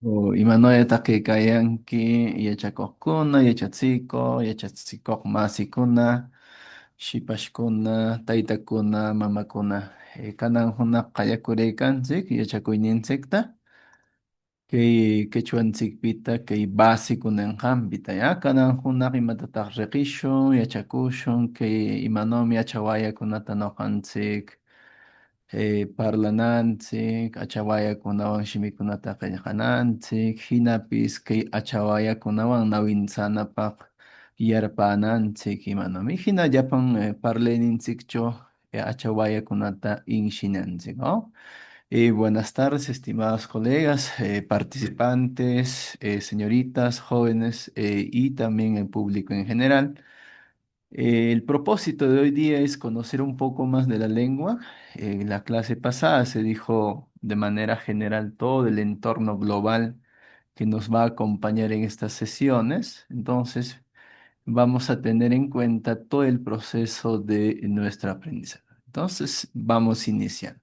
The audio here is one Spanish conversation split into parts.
Imanolta kaykanki yachakuqkuna, yachatsiko, yachatsikuq masikuna, shipashkuna, taytakuna, mamakuna. Kanan hunaq qallakuraykanchik yachakuyninchikta kay quechuanchikpita kay basikunanqanpita ya. Kanan hunaq imatataq riqishun, yachakushun, kay imanawmi achawayakunata ñuqanchik parlananchik, achawayakunawan shimikunata qillqananchik, hinapis kay achawayakunawan nawinsanapaq yarpananchik imanami. Hina llapan parlayninchikchu achawayakunata inshinanchik, ¿no? Buenas tardes, estimados colegas, participantes, señoritas, jóvenes y también el público en general. El propósito de hoy día es conocer un poco más de la lengua. En la clase pasada se dijo de manera general todo el entorno global que nos va a acompañar en estas sesiones. Entonces, vamos a tener en cuenta todo el proceso de nuestro aprendizaje. Entonces, vamos iniciando.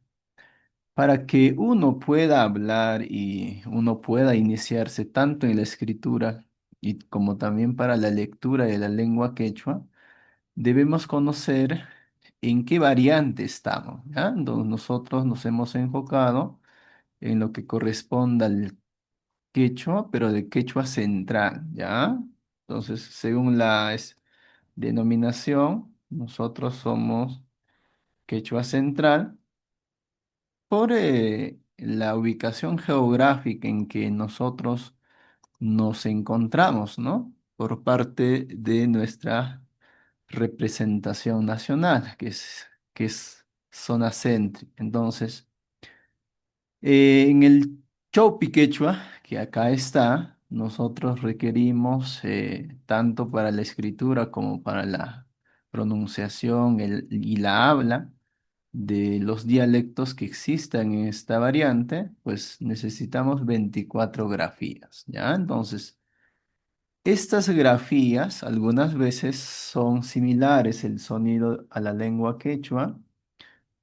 Para que uno pueda hablar y uno pueda iniciarse tanto en la escritura y como también para la lectura de la lengua quechua, debemos conocer en qué variante estamos, ¿ya? Nosotros nos hemos enfocado en lo que corresponde al quechua, pero de quechua central, ¿ya? Entonces, según la denominación, nosotros somos quechua central por la ubicación geográfica en que nosotros nos encontramos, ¿no? Por parte de nuestra representación nacional, que es zona céntrica. Entonces, en el Chaupi Quechua, que acá está, nosotros requerimos tanto para la escritura como para la pronunciación y la habla de los dialectos que existan en esta variante, pues necesitamos 24 grafías, ¿ya? Entonces, estas grafías algunas veces son similares el sonido a la lengua quechua,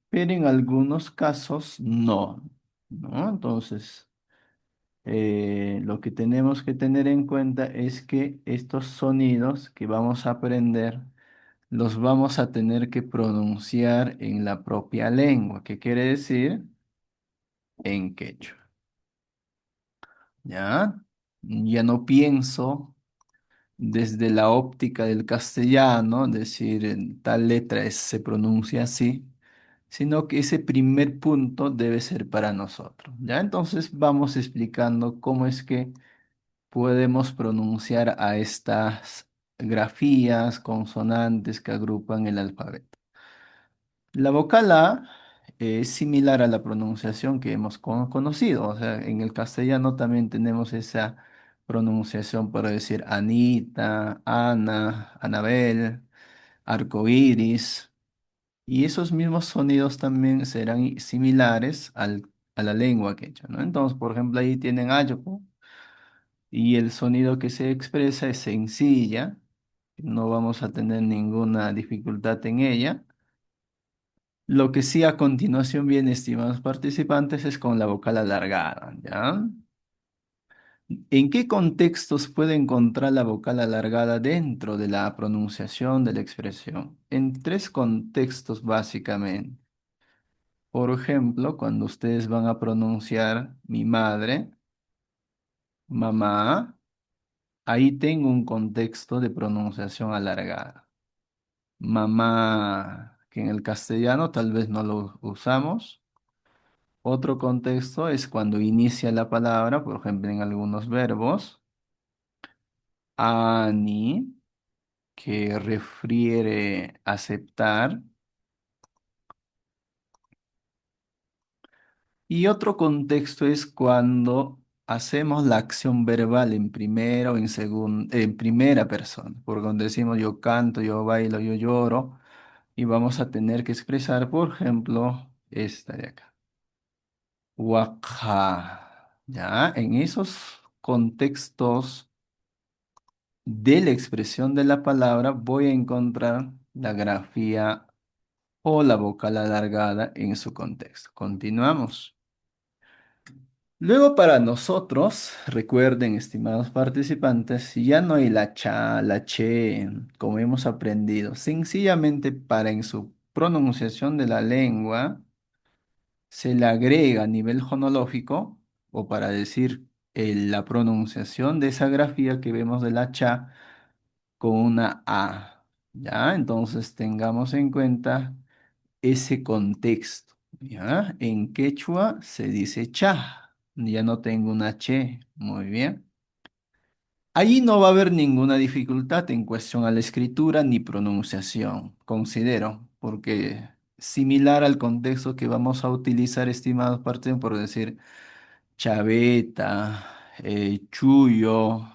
pero en algunos casos no, ¿no? Entonces, lo que tenemos que tener en cuenta es que estos sonidos que vamos a aprender los vamos a tener que pronunciar en la propia lengua. ¿Qué quiere decir? En quechua, ¿ya? Ya no pienso desde la óptica del castellano, decir tal letra se pronuncia así, sino que ese primer punto debe ser para nosotros, ¿ya? Entonces vamos explicando cómo es que podemos pronunciar a estas grafías, consonantes que agrupan el alfabeto. La vocal A es similar a la pronunciación que hemos conocido. O sea, en el castellano también tenemos esa pronunciación para decir Anita, Ana, Anabel, arcoíris. Y esos mismos sonidos también serán similares a la lengua quechua, ¿no? Entonces, por ejemplo, ahí tienen Ayoko y el sonido que se expresa es sencilla. No vamos a tener ninguna dificultad en ella. Lo que sí a continuación viene, estimados participantes, es con la vocal alargada, ¿ya? ¿En qué contextos puede encontrar la vocal alargada dentro de la pronunciación de la expresión? En tres contextos básicamente. Por ejemplo, cuando ustedes van a pronunciar mi madre, mamá, ahí tengo un contexto de pronunciación alargada. Mamá, que en el castellano tal vez no lo usamos. Otro contexto es cuando inicia la palabra, por ejemplo, en algunos verbos, ani, que refiere aceptar, y otro contexto es cuando hacemos la acción verbal en primera o en primera persona, por donde decimos yo canto, yo bailo, yo lloro, y vamos a tener que expresar, por ejemplo, esta de acá. Waqha. Ya, en esos contextos de la expresión de la palabra voy a encontrar la grafía o la vocal alargada en su contexto. Continuamos. Luego para nosotros, recuerden, estimados participantes, ya no hay la cha, la che, como hemos aprendido. Sencillamente para en su pronunciación de la lengua se le agrega a nivel fonológico, o para decir la pronunciación de esa grafía que vemos de la cha con una A. ¿Ya? Entonces tengamos en cuenta ese contexto. ¿Ya? En quechua se dice cha, ya no tengo una che. Muy bien. Allí no va a haber ninguna dificultad en cuestión a la escritura ni pronunciación, considero, porque similar al contexto que vamos a utilizar, estimados parten por decir chaveta, chullo,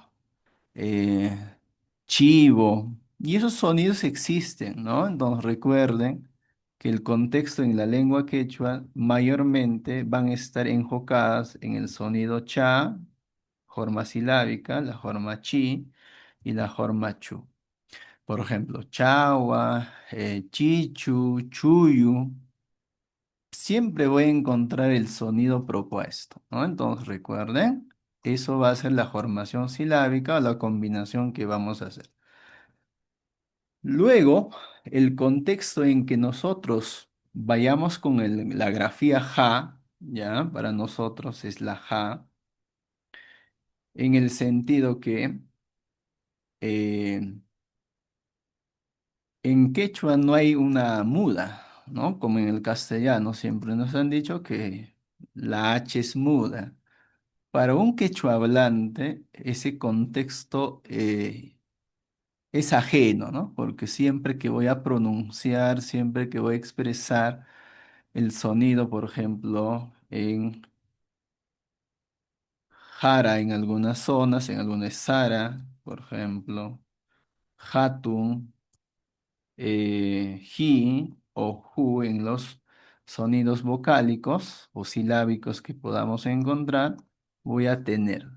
eh, chivo, y esos sonidos existen, ¿no? Entonces recuerden que el contexto en la lengua quechua mayormente van a estar enfocadas en el sonido cha, forma silábica, la forma chi y la forma chu. Por ejemplo, chagua, chichu, chuyu, siempre voy a encontrar el sonido propuesto, ¿no? Entonces recuerden, eso va a ser la formación silábica o la combinación que vamos a hacer. Luego, el contexto en que nosotros vayamos con la grafía ja, ¿ya? Para nosotros es la ja, en el sentido que eh, en quechua no hay una muda, ¿no? Como en el castellano siempre nos han dicho que la H es muda. Para un quechua hablante, ese contexto es ajeno, ¿no? Porque siempre que voy a pronunciar, siempre que voy a expresar el sonido, por ejemplo, en jara en algunas zonas, en algunas sara, por ejemplo, hatun, ji o ju en los sonidos vocálicos o silábicos que podamos encontrar, voy a tener.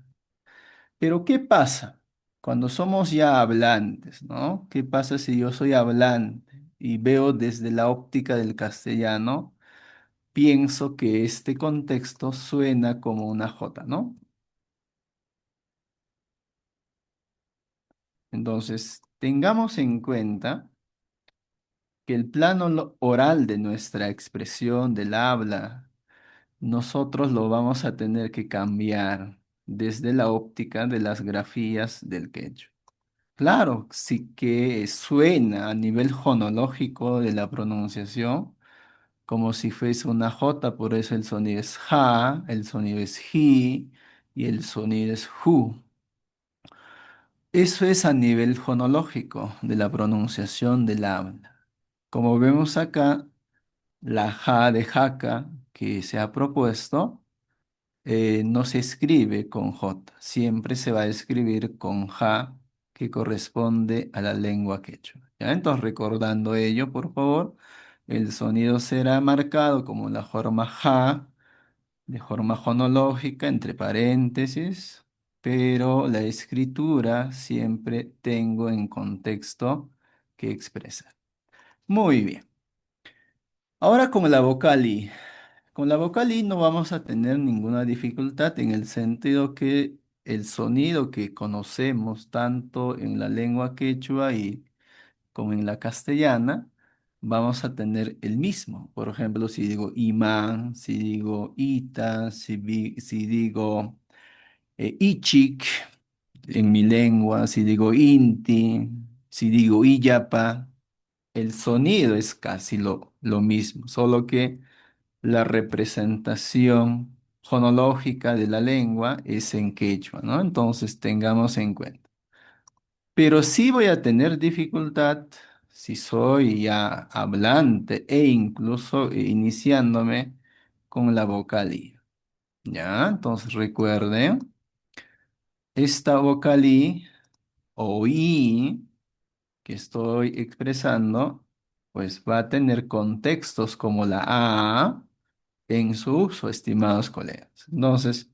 Pero ¿qué pasa cuando somos ya hablantes, ¿no? ¿Qué pasa si yo soy hablante y veo desde la óptica del castellano? Pienso que este contexto suena como una J, ¿no? Entonces, tengamos en cuenta que el plano oral de nuestra expresión del habla, nosotros lo vamos a tener que cambiar desde la óptica de las grafías del quechua. Claro, sí que suena a nivel fonológico de la pronunciación como si fuese una J, por eso el sonido es ja, el sonido es ji y el sonido es ju. Eso es a nivel fonológico de la pronunciación del habla. Como vemos acá, la ja de jaca que se ha propuesto no se escribe con J, siempre se va a escribir con ja que corresponde a la lengua quechua. ¿Ya? Entonces, recordando ello, por favor, el sonido será marcado como la forma ja, de forma fonológica, entre paréntesis, pero la escritura siempre tengo en contexto que expresar. Muy bien. Ahora con la vocal I. Con la vocal I no vamos a tener ninguna dificultad en el sentido que el sonido que conocemos tanto en la lengua quechua y como en la castellana, vamos a tener el mismo. Por ejemplo, si digo imán, si digo ita, si digo ichik en mi lengua, si digo inti, si digo iyapa, el sonido es casi lo mismo, solo que la representación fonológica de la lengua es en quechua, ¿no? Entonces tengamos en cuenta. Pero sí voy a tener dificultad si soy ya hablante e incluso iniciándome con la vocal I. ¿Ya? Entonces recuerden, esta vocal I o I que estoy expresando, pues va a tener contextos como la A en su uso, estimados colegas. Entonces,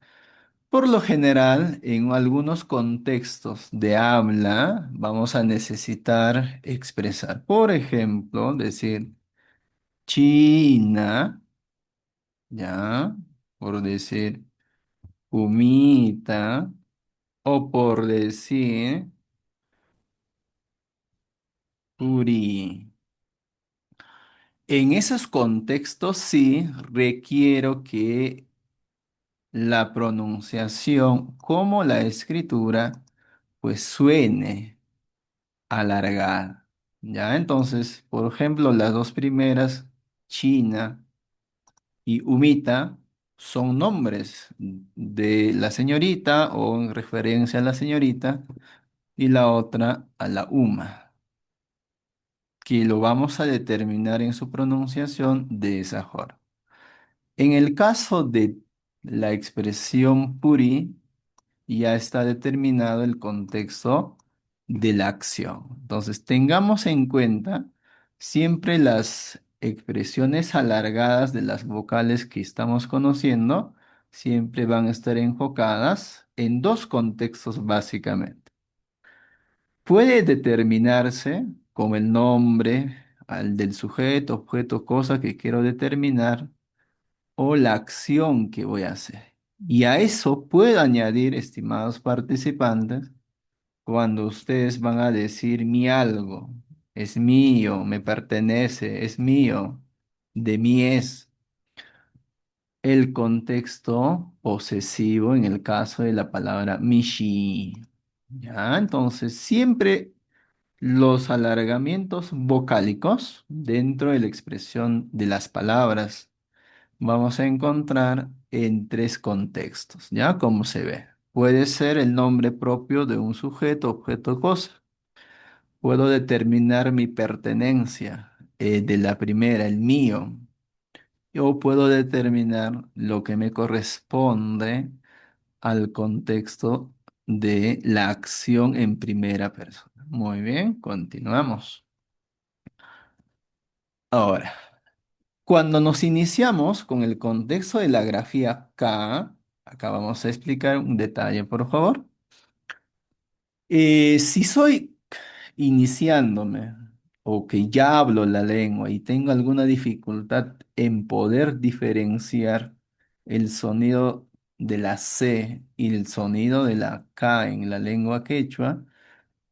por lo general, en algunos contextos de habla vamos a necesitar expresar, por ejemplo, decir China, ¿ya? Por decir humita, o por decir puri. En esos contextos sí requiero que la pronunciación como la escritura pues suene alargada. ¿Ya? Entonces, por ejemplo, las dos primeras, China y Humita, son nombres de la señorita o en referencia a la señorita y la otra a la Uma, que lo vamos a determinar en su pronunciación de esa forma. En el caso de la expresión puri, ya está determinado el contexto de la acción. Entonces, tengamos en cuenta siempre las expresiones alargadas de las vocales que estamos conociendo, siempre van a estar enfocadas en dos contextos básicamente. Puede determinarse con el nombre al del sujeto, objeto, cosa que quiero determinar o la acción que voy a hacer. Y a eso puedo añadir, estimados participantes, cuando ustedes van a decir mi algo, es mío, me pertenece, es mío, de mí es, el contexto posesivo en el caso de la palabra mishi. ¿Ya? Entonces, siempre los alargamientos vocálicos dentro de la expresión de las palabras vamos a encontrar en tres contextos, ¿ya? Como se ve. Puede ser el nombre propio de un sujeto, objeto, cosa. Puedo determinar mi pertenencia de la primera, el mío. O puedo determinar lo que me corresponde al contexto de la acción en primera persona. Muy bien, continuamos. Ahora, cuando nos iniciamos con el contexto de la grafía K, acá vamos a explicar un detalle, por favor. Si soy iniciándome o que ya hablo la lengua y tengo alguna dificultad en poder diferenciar el sonido de la C y el sonido de la K en la lengua quechua,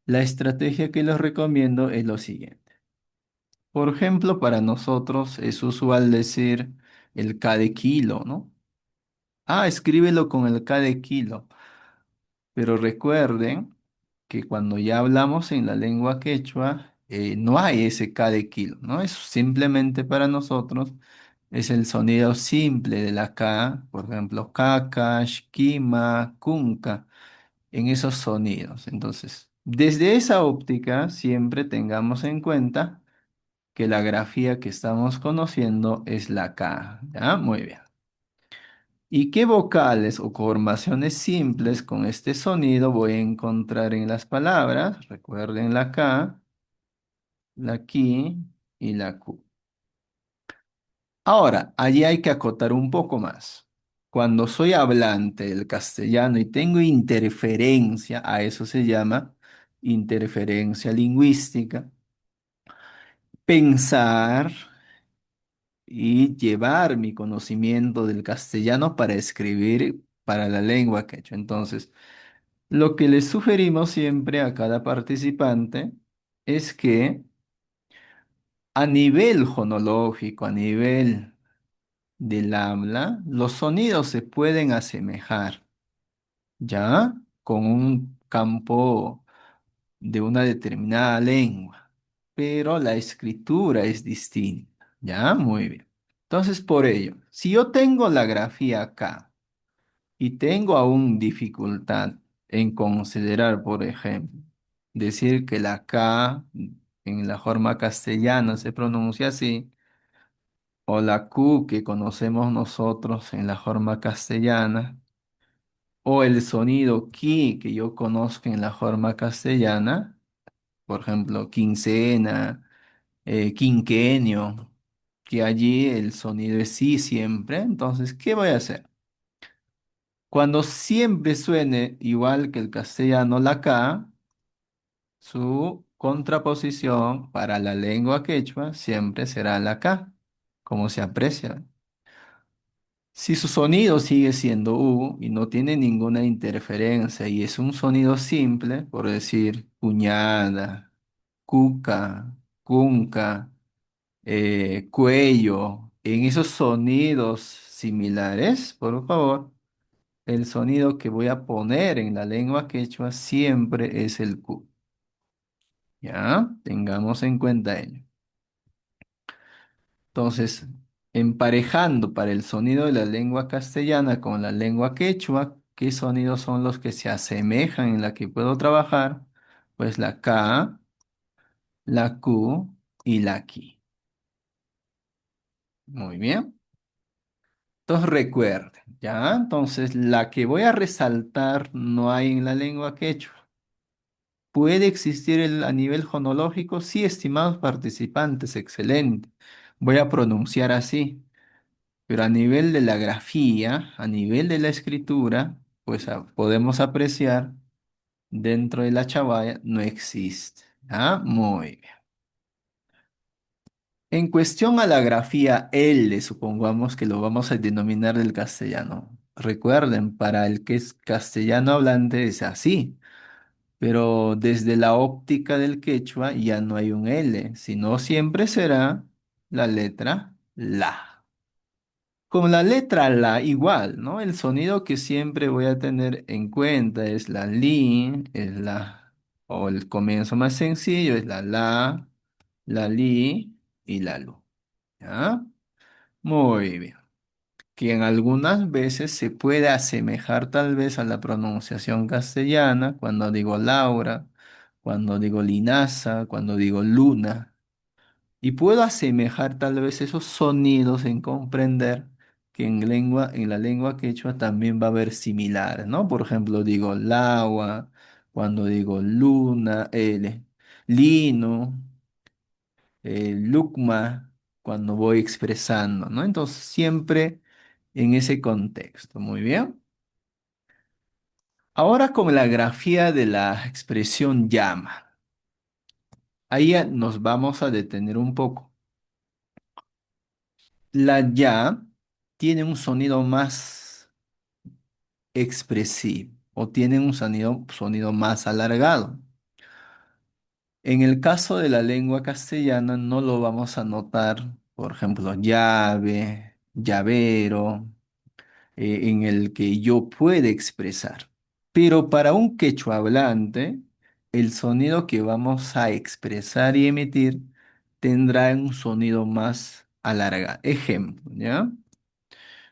la estrategia que les recomiendo es lo siguiente. Por ejemplo, para nosotros es usual decir el K de kilo, ¿no? Ah, escríbelo con el K de kilo. Pero recuerden que cuando ya hablamos en la lengua quechua, no hay ese K de kilo, ¿no? Es simplemente para nosotros, es el sonido simple de la K, por ejemplo, kakash, kima, kunka, en esos sonidos. Entonces, desde esa óptica, siempre tengamos en cuenta que la grafía que estamos conociendo es la K, ¿ya? Muy bien. ¿Y qué vocales o formaciones simples con este sonido voy a encontrar en las palabras? Recuerden la K, la Ki y la Q. Ahora, allí hay que acotar un poco más. Cuando soy hablante del castellano y tengo interferencia, a eso se llama interferencia lingüística, pensar y llevar mi conocimiento del castellano para escribir para la lengua quechua. Entonces, lo que les sugerimos siempre a cada participante es que a nivel fonológico, a nivel del habla, los sonidos se pueden asemejar, ¿ya? Con un campo de una determinada lengua, pero la escritura es distinta, ¿ya? Muy bien. Entonces, por ello, si yo tengo la grafía acá, y tengo aún dificultad en considerar, por ejemplo, decir que la K en la forma castellana se pronuncia así, o la Q que conocemos nosotros en la forma castellana, o el sonido ki que yo conozco en la forma castellana, por ejemplo, quincena, quinquenio, que allí el sonido es sí siempre. Entonces, ¿qué voy a hacer? Cuando siempre suene igual que el castellano la K, su contraposición para la lengua quechua siempre será la K, como se aprecia. Si su sonido sigue siendo U y no tiene ninguna interferencia y es un sonido simple, por decir cuñada, cuca, cunca, cuello, en esos sonidos similares, por favor, el sonido que voy a poner en la lengua quechua siempre es el Q. ¿Ya? Tengamos en cuenta ello. Entonces, emparejando para el sonido de la lengua castellana con la lengua quechua, ¿qué sonidos son los que se asemejan en la que puedo trabajar? Pues la K, la Q y la Ki. Muy bien. Entonces recuerden, ¿ya? Entonces la que voy a resaltar no hay en la lengua quechua. ¿Puede existir a nivel fonológico? Sí, estimados participantes, excelente. Voy a pronunciar así. Pero a nivel de la grafía, a nivel de la escritura, pues podemos apreciar dentro de la chavaya no existe. Ah, muy bien. En cuestión a la grafía L, supongamos que lo vamos a denominar del castellano. Recuerden, para el que es castellano hablante es así, pero desde la óptica del quechua ya no hay un L, sino siempre será la letra la. Con la letra la igual, ¿no? El sonido que siempre voy a tener en cuenta es la li, es la, o el comienzo más sencillo es la li y la lu. ¿Ya? Muy bien. Que en algunas veces se puede asemejar tal vez a la pronunciación castellana, cuando digo Laura, cuando digo linaza, cuando digo luna. Y puedo asemejar tal vez esos sonidos en comprender que en la lengua quechua también va a haber similares, ¿no? Por ejemplo, digo lawa, cuando digo luna, lino, lukma, cuando voy expresando, ¿no? Entonces, siempre en ese contexto, muy bien. Ahora con la grafía de la expresión llama. Ahí ya nos vamos a detener un poco. La ya tiene un sonido más expresivo o tiene un sonido más alargado. En el caso de la lengua castellana no lo vamos a notar, por ejemplo, llave, llavero, en el que yo puede expresar. Pero para un quechua hablante, el sonido que vamos a expresar y emitir tendrá un sonido más alargado. Ejemplo, ¿ya?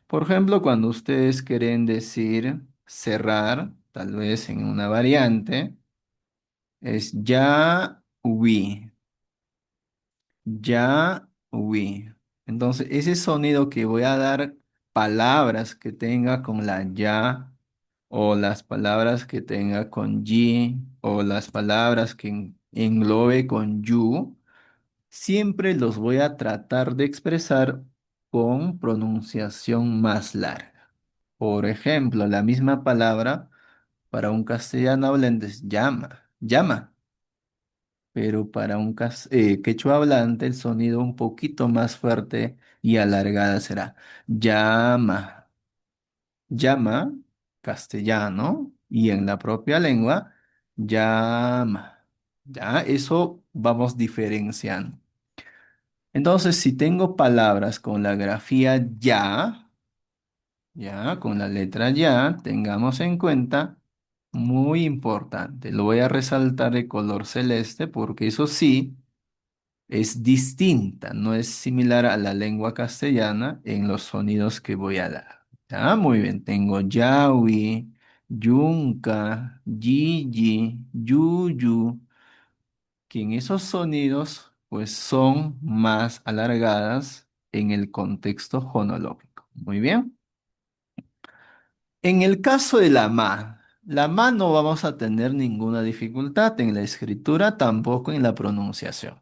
Por ejemplo, cuando ustedes quieren decir cerrar, tal vez en una variante, es ya huí, ya huí. Entonces, ese sonido que voy a dar, palabras que tenga con la ya, o las palabras que tenga con yi, o las palabras que englobe con yu, siempre los voy a tratar de expresar con pronunciación más larga. Por ejemplo, la misma palabra para un castellano hablante es llama, llama, pero para un quechua hablante el sonido un poquito más fuerte y alargada será llama, llama, castellano, y en la propia lengua, llama. Ya, eso vamos diferenciando. Entonces, si tengo palabras con la grafía ya, ya, con la letra ya, tengamos en cuenta, muy importante, lo voy a resaltar de color celeste porque eso sí es distinta, no es similar a la lengua castellana en los sonidos que voy a dar. Ya, muy bien, tengo yawi, yunca, yiyi, yuyu, que en esos sonidos pues son más alargadas en el contexto fonológico. Muy bien. En el caso de la ma no vamos a tener ninguna dificultad en la escritura, tampoco en la pronunciación.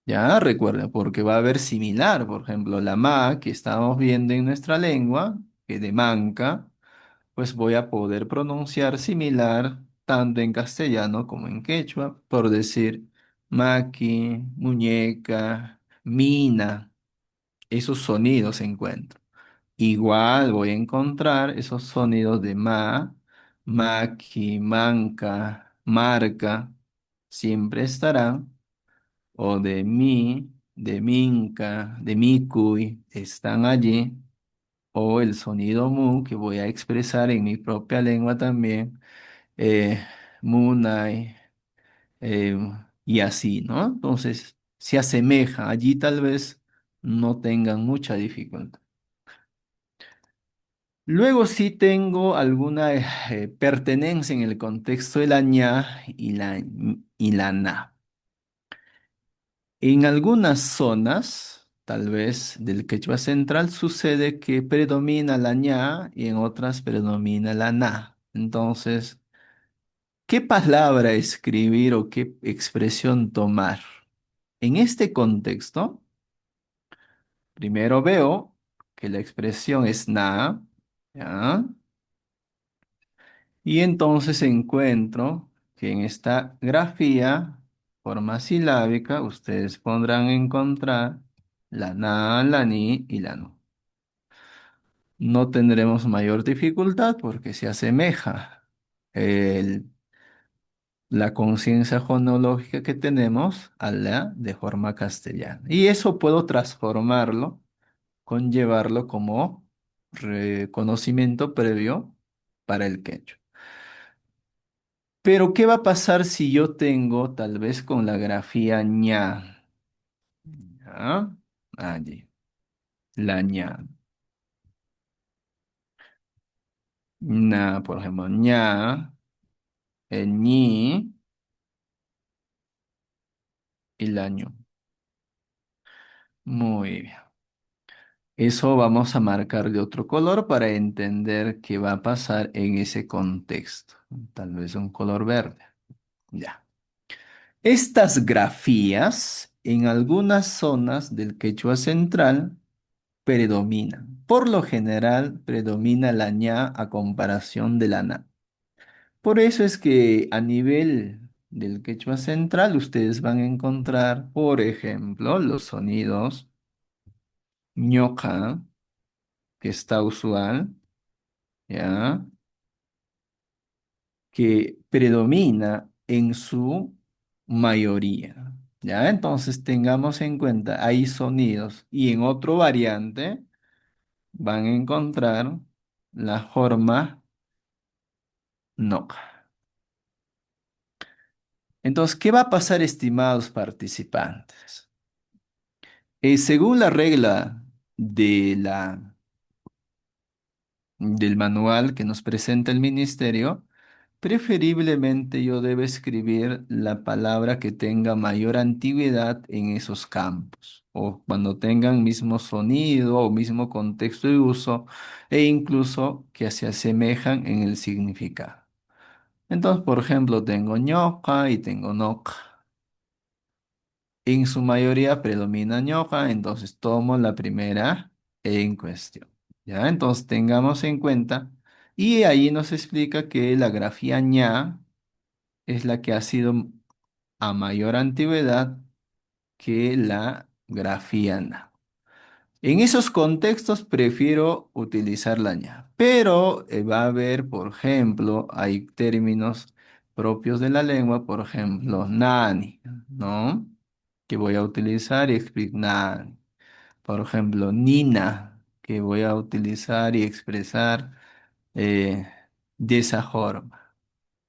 Ya recuerden, porque va a haber similar, por ejemplo, la ma que estamos viendo en nuestra lengua, que de manca, pues voy a poder pronunciar similar tanto en castellano como en quechua, por decir maqui, muñeca, mina, esos sonidos se encuentran. igual voy a encontrar esos sonidos de maki, manca, marca, siempre estarán, o de mi, de minca, de micuy, están allí, o el sonido mu que voy a expresar en mi propia lengua también, eh, munai, eh, y así, ¿no? Entonces, se asemeja, allí tal vez no tengan mucha dificultad. Luego sí tengo alguna pertenencia en el contexto de la ña y la na. En algunas zonas, tal vez del quechua central, sucede que predomina la ña y en otras predomina la na. Entonces, ¿qué palabra escribir o qué expresión tomar? En este contexto, primero veo que la expresión es na, ¿ya? Y entonces encuentro que en esta grafía, forma silábica, ustedes podrán encontrar la na, la ni y la no. No tendremos mayor dificultad porque se asemeja el- la conciencia fonológica que tenemos a la de forma castellana. Y eso puedo transformarlo, conllevarlo como reconocimiento previo para el quechua. Pero, ¿qué va a pasar si yo tengo tal vez con la grafía ña? ¿Ya? Allí, la ña. Por ejemplo, ña, el ñi y la ñu. Muy bien. Eso vamos a marcar de otro color para entender qué va a pasar en ese contexto. Tal vez un color verde. Ya. Estas grafías en algunas zonas del quechua central predominan. Por lo general, predomina la ña a comparación de la na. Por eso es que a nivel del quechua central ustedes van a encontrar, por ejemplo, los sonidos ñoca, que está usual, ¿ya? Que predomina en su mayoría, ¿ya? Entonces tengamos en cuenta, hay sonidos y en otro variante van a encontrar la forma no. Entonces, ¿qué va a pasar, estimados participantes? Según la regla de del manual que nos presenta el ministerio, preferiblemente yo debo escribir la palabra que tenga mayor antigüedad en esos campos, o cuando tengan mismo sonido o mismo contexto de uso, e incluso que se asemejan en el significado. Entonces, por ejemplo, tengo ñoca y tengo noca. En su mayoría predomina ñoca, entonces tomo la primera en cuestión. ¿Ya? Entonces tengamos en cuenta, y ahí nos explica que la grafía ña es la que ha sido a mayor antigüedad que la grafía na. En esos contextos prefiero utilizar la ña, pero va a haber, por ejemplo, hay términos propios de la lengua, por ejemplo, nani, ¿no? Que voy a utilizar y explicar. Por ejemplo, nina, que voy a utilizar y expresar eh, de esa forma.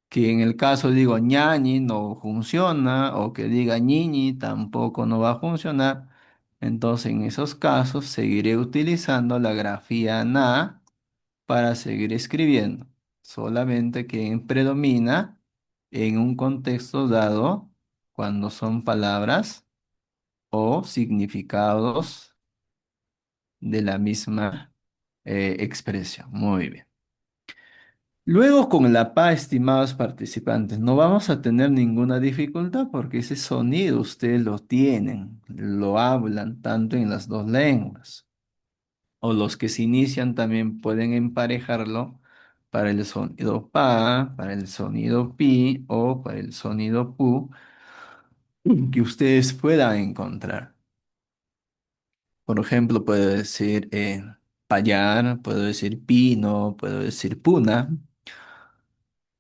Que en el caso digo ñañi no funciona o que diga ñiñi tampoco no va a funcionar. Entonces en esos casos seguiré utilizando la grafía na para seguir escribiendo. Solamente que predomina en un contexto dado cuando son palabras o significados de la misma expresión. Muy bien. Luego con la PA, estimados participantes, no vamos a tener ninguna dificultad porque ese sonido ustedes lo tienen, lo hablan tanto en las dos lenguas. O los que se inician también pueden emparejarlo para el sonido PA, para el sonido PI o para el sonido PU que ustedes puedan encontrar. Por ejemplo, puedo decir payar, puedo decir pino, puedo decir puna,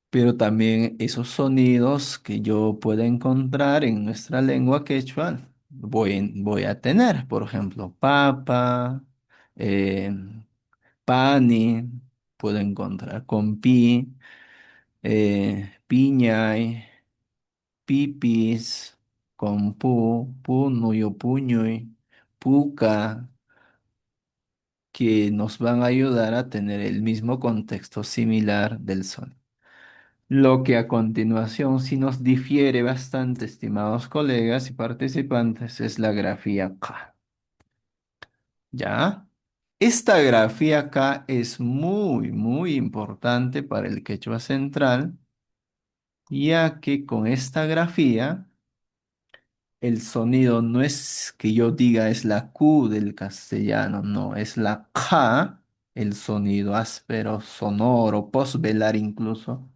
pero también esos sonidos que yo pueda encontrar en nuestra lengua quechua, voy a tener, por ejemplo, papa, eh, pani, puedo encontrar con pi, piñay, pipis, con pu, punuyo, puñuy, puca, que nos van a ayudar a tener el mismo contexto similar del son. Lo que a continuación sí nos difiere bastante, estimados colegas y participantes, es la grafía K. ¿Ya? Esta grafía K es muy, muy importante para el quechua central, ya que con esta grafía el sonido no es que yo diga es la Q del castellano, no, es la K, el sonido áspero, sonoro, postvelar incluso,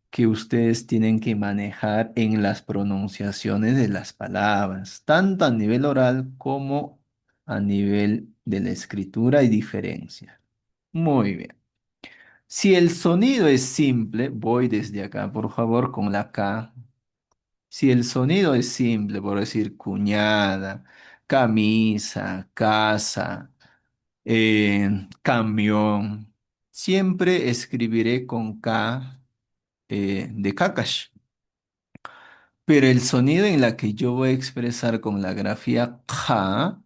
que ustedes tienen que manejar en las pronunciaciones de las palabras, tanto a nivel oral como a nivel de la escritura y diferencia. Muy bien. Si el sonido es simple, voy desde acá, por favor, con la K. Si el sonido es simple, por decir cuñada, camisa, casa, camión, siempre escribiré con K de Kakash. Pero el sonido en la que yo voy a expresar con la grafía K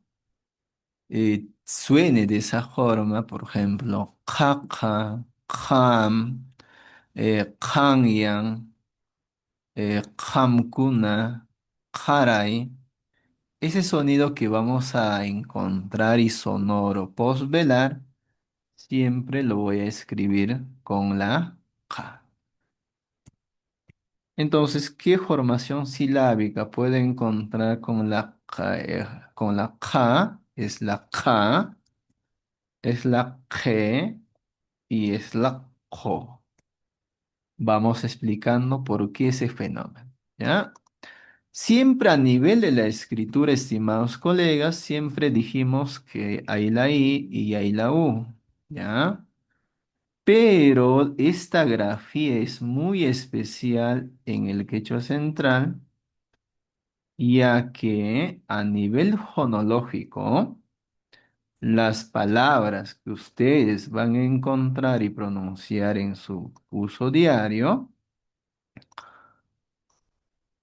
suene de esa forma, por ejemplo, Kaka, Kam, Kanyan, Kamkuna, Karay. Ese sonido que vamos a encontrar y sonoro postvelar, siempre lo voy a escribir con la K. Entonces, ¿qué formación silábica puede encontrar con la K? Con la K es la K, es la G y es la J. Vamos explicando por qué ese fenómeno, ¿ya? Siempre a nivel de la escritura, estimados colegas, siempre dijimos que hay la I y hay la U, ¿ya? Pero esta grafía es muy especial en el quechua central, ya que a nivel fonológico, las palabras que ustedes van a encontrar y pronunciar en su uso diario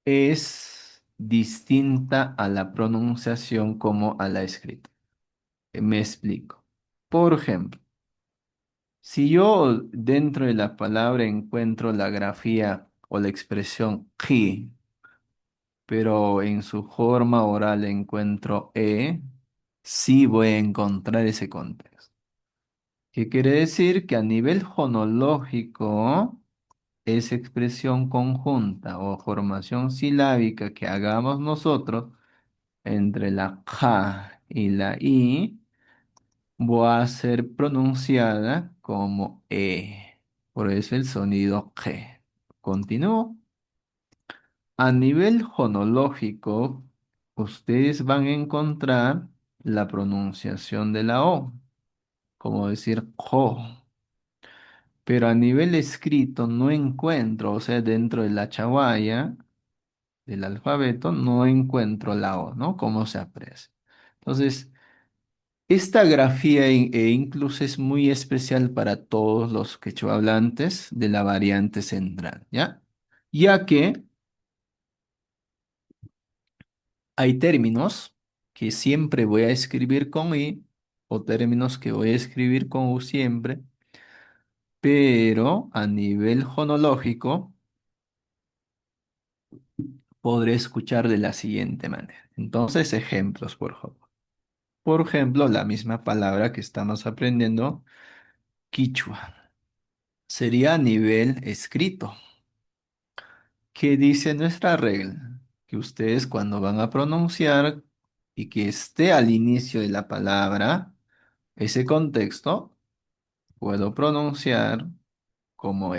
es distinta a la pronunciación como a la escrita. Me explico. Por ejemplo, si yo dentro de la palabra encuentro la grafía o la expresión ki, pero en su forma oral encuentro sí voy a encontrar ese contexto. ¿Qué quiere decir? Que a nivel fonológico, esa expresión conjunta o formación silábica que hagamos nosotros entre la K y la I va a ser pronunciada como E. Por eso el sonido G. Continúo. A nivel fonológico, ustedes van a encontrar la pronunciación de la O, como decir jo. Pero a nivel escrito no encuentro, o sea, dentro de la chaguaya del alfabeto, no encuentro la O, ¿no? ¿Cómo se aprecia? Entonces, esta grafía incluso es muy especial para todos los quechohablantes de la variante central, ¿ya? Ya que hay términos que siempre voy a escribir con I o términos que voy a escribir con U siempre, pero a nivel fonológico podré escuchar de la siguiente manera. Entonces, ejemplos, por favor. Por ejemplo, la misma palabra que estamos aprendiendo, quichua, sería a nivel escrito. ¿Qué dice nuestra regla? Que ustedes cuando van a pronunciar y que esté al inicio de la palabra, ese contexto, puedo pronunciar como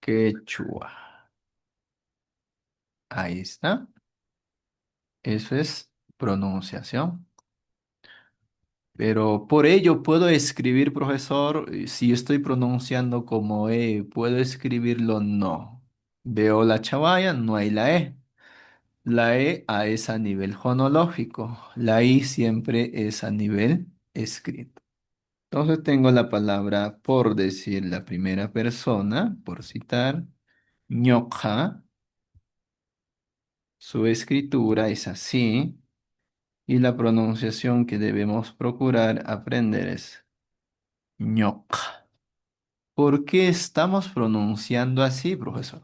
quechua. Ahí está. Eso es pronunciación. Pero por ello puedo escribir, profesor, si estoy pronunciando como E, ¿puedo escribirlo? No. Veo la chavaya, no hay la E. La E es a nivel fonológico, la I siempre es a nivel escrito. Entonces tengo la palabra por decir la primera persona, por citar, ñoja, su escritura es así, y la pronunciación que debemos procurar aprender es ñoja. ¿Por qué estamos pronunciando así, profesor?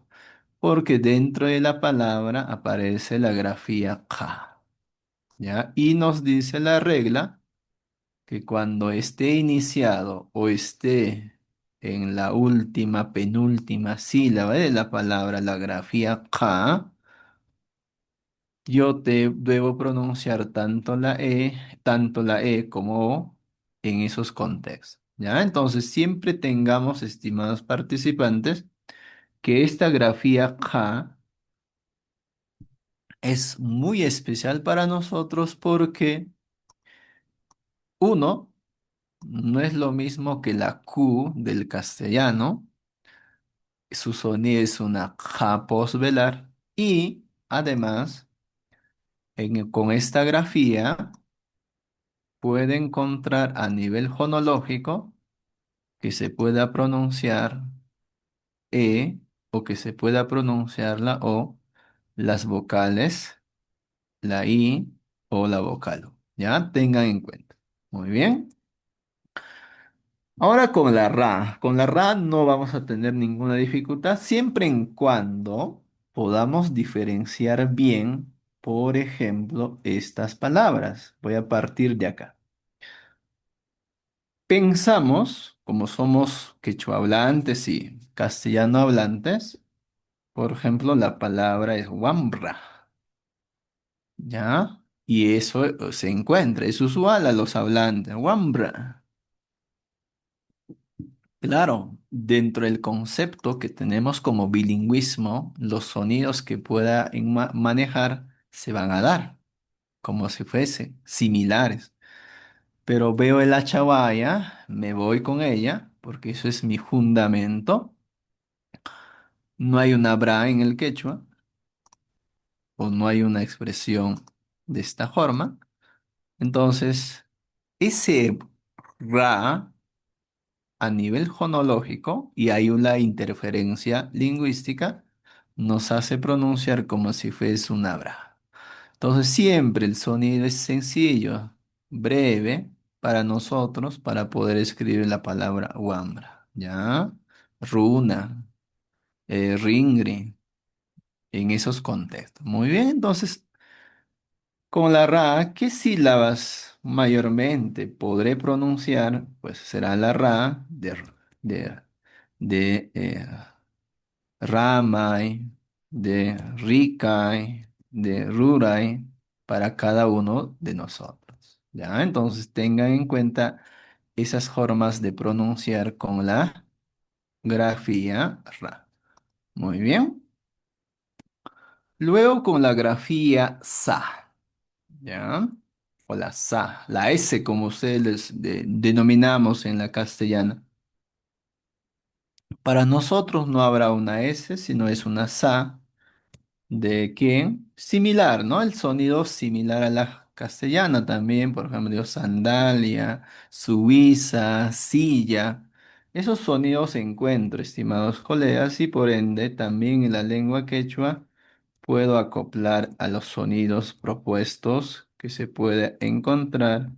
Porque dentro de la palabra aparece la grafía ja, ¿ya? Y nos dice la regla que cuando esté iniciado o esté en la última, penúltima sílaba de la palabra, la grafía ka, yo te debo pronunciar tanto la E como O en esos contextos. ¿Ya? Entonces, siempre tengamos, estimados participantes, que esta grafía ka es muy especial para nosotros porque, uno, no es lo mismo que la Q del castellano, su sonido es una J posvelar y además con esta grafía puede encontrar a nivel fonológico que se pueda pronunciar E o que se pueda pronunciar la O, las vocales, la I o la vocal O. Ya tengan en cuenta. Muy bien. Ahora con la RA no vamos a tener ninguna dificultad siempre en cuando podamos diferenciar bien, por ejemplo, estas palabras. Voy a partir de acá. Pensamos, como somos quechua hablantes y castellano hablantes, por ejemplo, la palabra es wambra, ¿ya? Y eso se encuentra, es usual a los hablantes, wambra. Claro, dentro del concepto que tenemos como bilingüismo, los sonidos que pueda manejar se van a dar, como si fuesen similares. Pero veo el achawaya, me voy con ella, porque eso es mi fundamento. No hay una bra en el quechua, o no hay una expresión de esta forma. Entonces, ese ra a nivel fonológico, y hay una interferencia lingüística, nos hace pronunciar como si fuese una bra. Entonces siempre el sonido es sencillo, breve para nosotros para poder escribir la palabra wambra, ¿ya? Runa, ringri, en esos contextos. Muy bien, entonces con la ra, ¿qué sílabas mayormente podré pronunciar? Pues será la ra de, de Ramay, de Rikai, de Rurai, para cada uno de nosotros. ¿Ya? Entonces tengan en cuenta esas formas de pronunciar con la grafía Ra. Muy bien. Luego con la grafía Sa. ¿Ya? O la Sa, la S como ustedes denominamos en la castellana. Para nosotros no habrá una S, sino es una Sa. ¿De qué? Similar, ¿no? El sonido similar a la castellana también, por ejemplo, digo, sandalia, Suiza, silla. Esos sonidos encuentro, estimados colegas, y por ende también en la lengua quechua puedo acoplar a los sonidos propuestos que se puede encontrar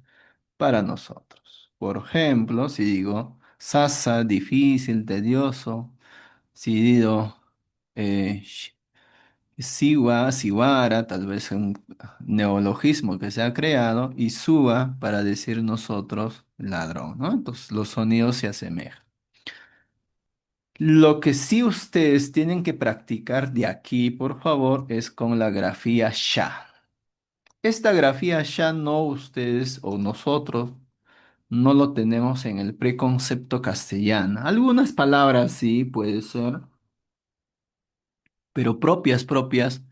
para nosotros. Por ejemplo, si digo sasa, difícil, tedioso, si digo eh, Siwa, Siwara, tal vez un neologismo que se ha creado, y Suba para decir nosotros ladrón, ¿no? Entonces los sonidos se asemejan. Lo que sí ustedes tienen que practicar de aquí, por favor, es con la grafía Sha. Esta grafía Sha no ustedes o nosotros no lo tenemos en el preconcepto castellano. Algunas palabras sí puede ser, pero propias, propias.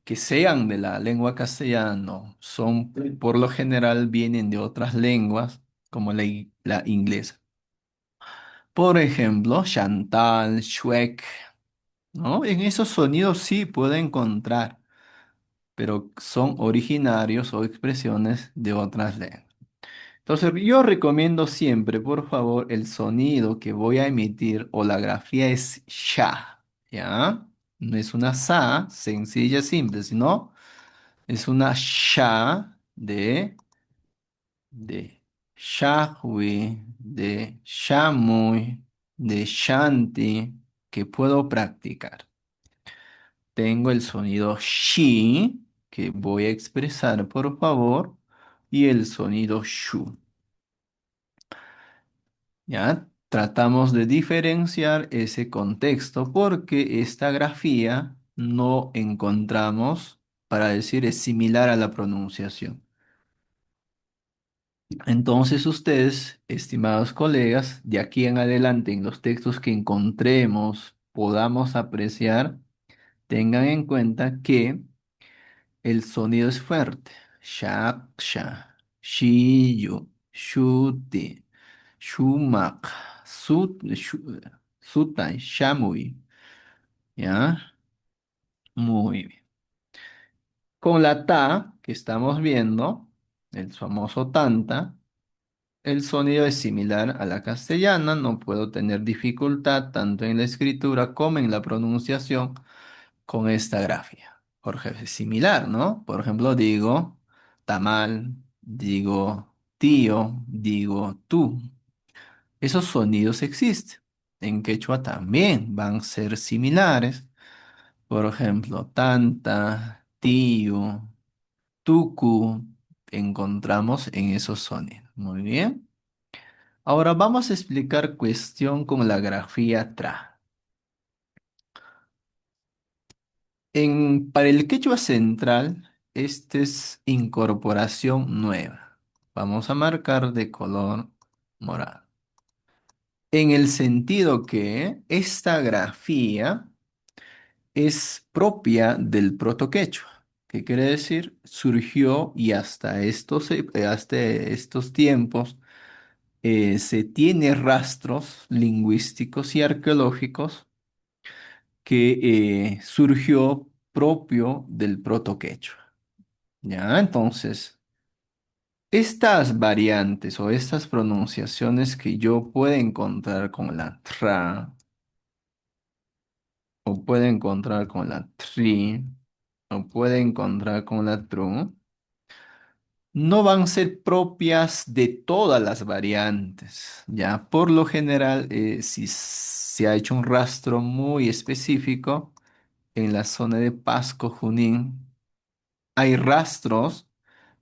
que sean de la lengua castellana, no, son, por lo general vienen de otras lenguas, como la inglesa. Por ejemplo, Chantal, Shrek, ¿no? En esos sonidos sí puedo encontrar, pero son originarios o expresiones de otras lenguas. Entonces, yo recomiendo siempre, por favor, el sonido que voy a emitir o la grafía es sha, ¿ya? No es una sa sencilla, simple, sino es una sha de shahwi, de shamuy, de shanti, que puedo practicar. Tengo el sonido shi, que voy a expresar, por favor, y el sonido shu. ¿Ya? Tratamos de diferenciar ese contexto porque esta grafía no encontramos para decir es similar a la pronunciación. Entonces ustedes, estimados colegas, de aquí en adelante en los textos que encontremos, podamos apreciar, tengan en cuenta que el sonido es fuerte. Shaksha, shiyu, shuti, shumak, sutai, shamui. ¿Ya? Muy bien. Con la ta que estamos viendo, el famoso tanta, el sonido es similar a la castellana, no puedo tener dificultad tanto en la escritura como en la pronunciación con esta grafía. Porque es similar, ¿no? Por ejemplo, digo tamal, digo tío, digo tú. Esos sonidos existen. En quechua también van a ser similares. Por ejemplo, tanta, tío, tucu, encontramos en esos sonidos. Muy bien. Ahora vamos a explicar cuestión con la grafía tra. Para el quechua central, esta es incorporación nueva. Vamos a marcar de color morado. En el sentido que esta grafía es propia del protoquechua. ¿Qué quiere decir? Surgió y hasta estos tiempos se tiene rastros lingüísticos y arqueológicos que surgió propio del protoquechua. ¿Ya? Entonces, estas variantes o estas pronunciaciones que yo puedo encontrar con la tra o puedo encontrar con la tri o puedo encontrar con la tru, no van a ser propias de todas las variantes, ¿ya? Por lo general, si se ha hecho un rastro muy específico en la zona de Pasco, Junín, hay rastros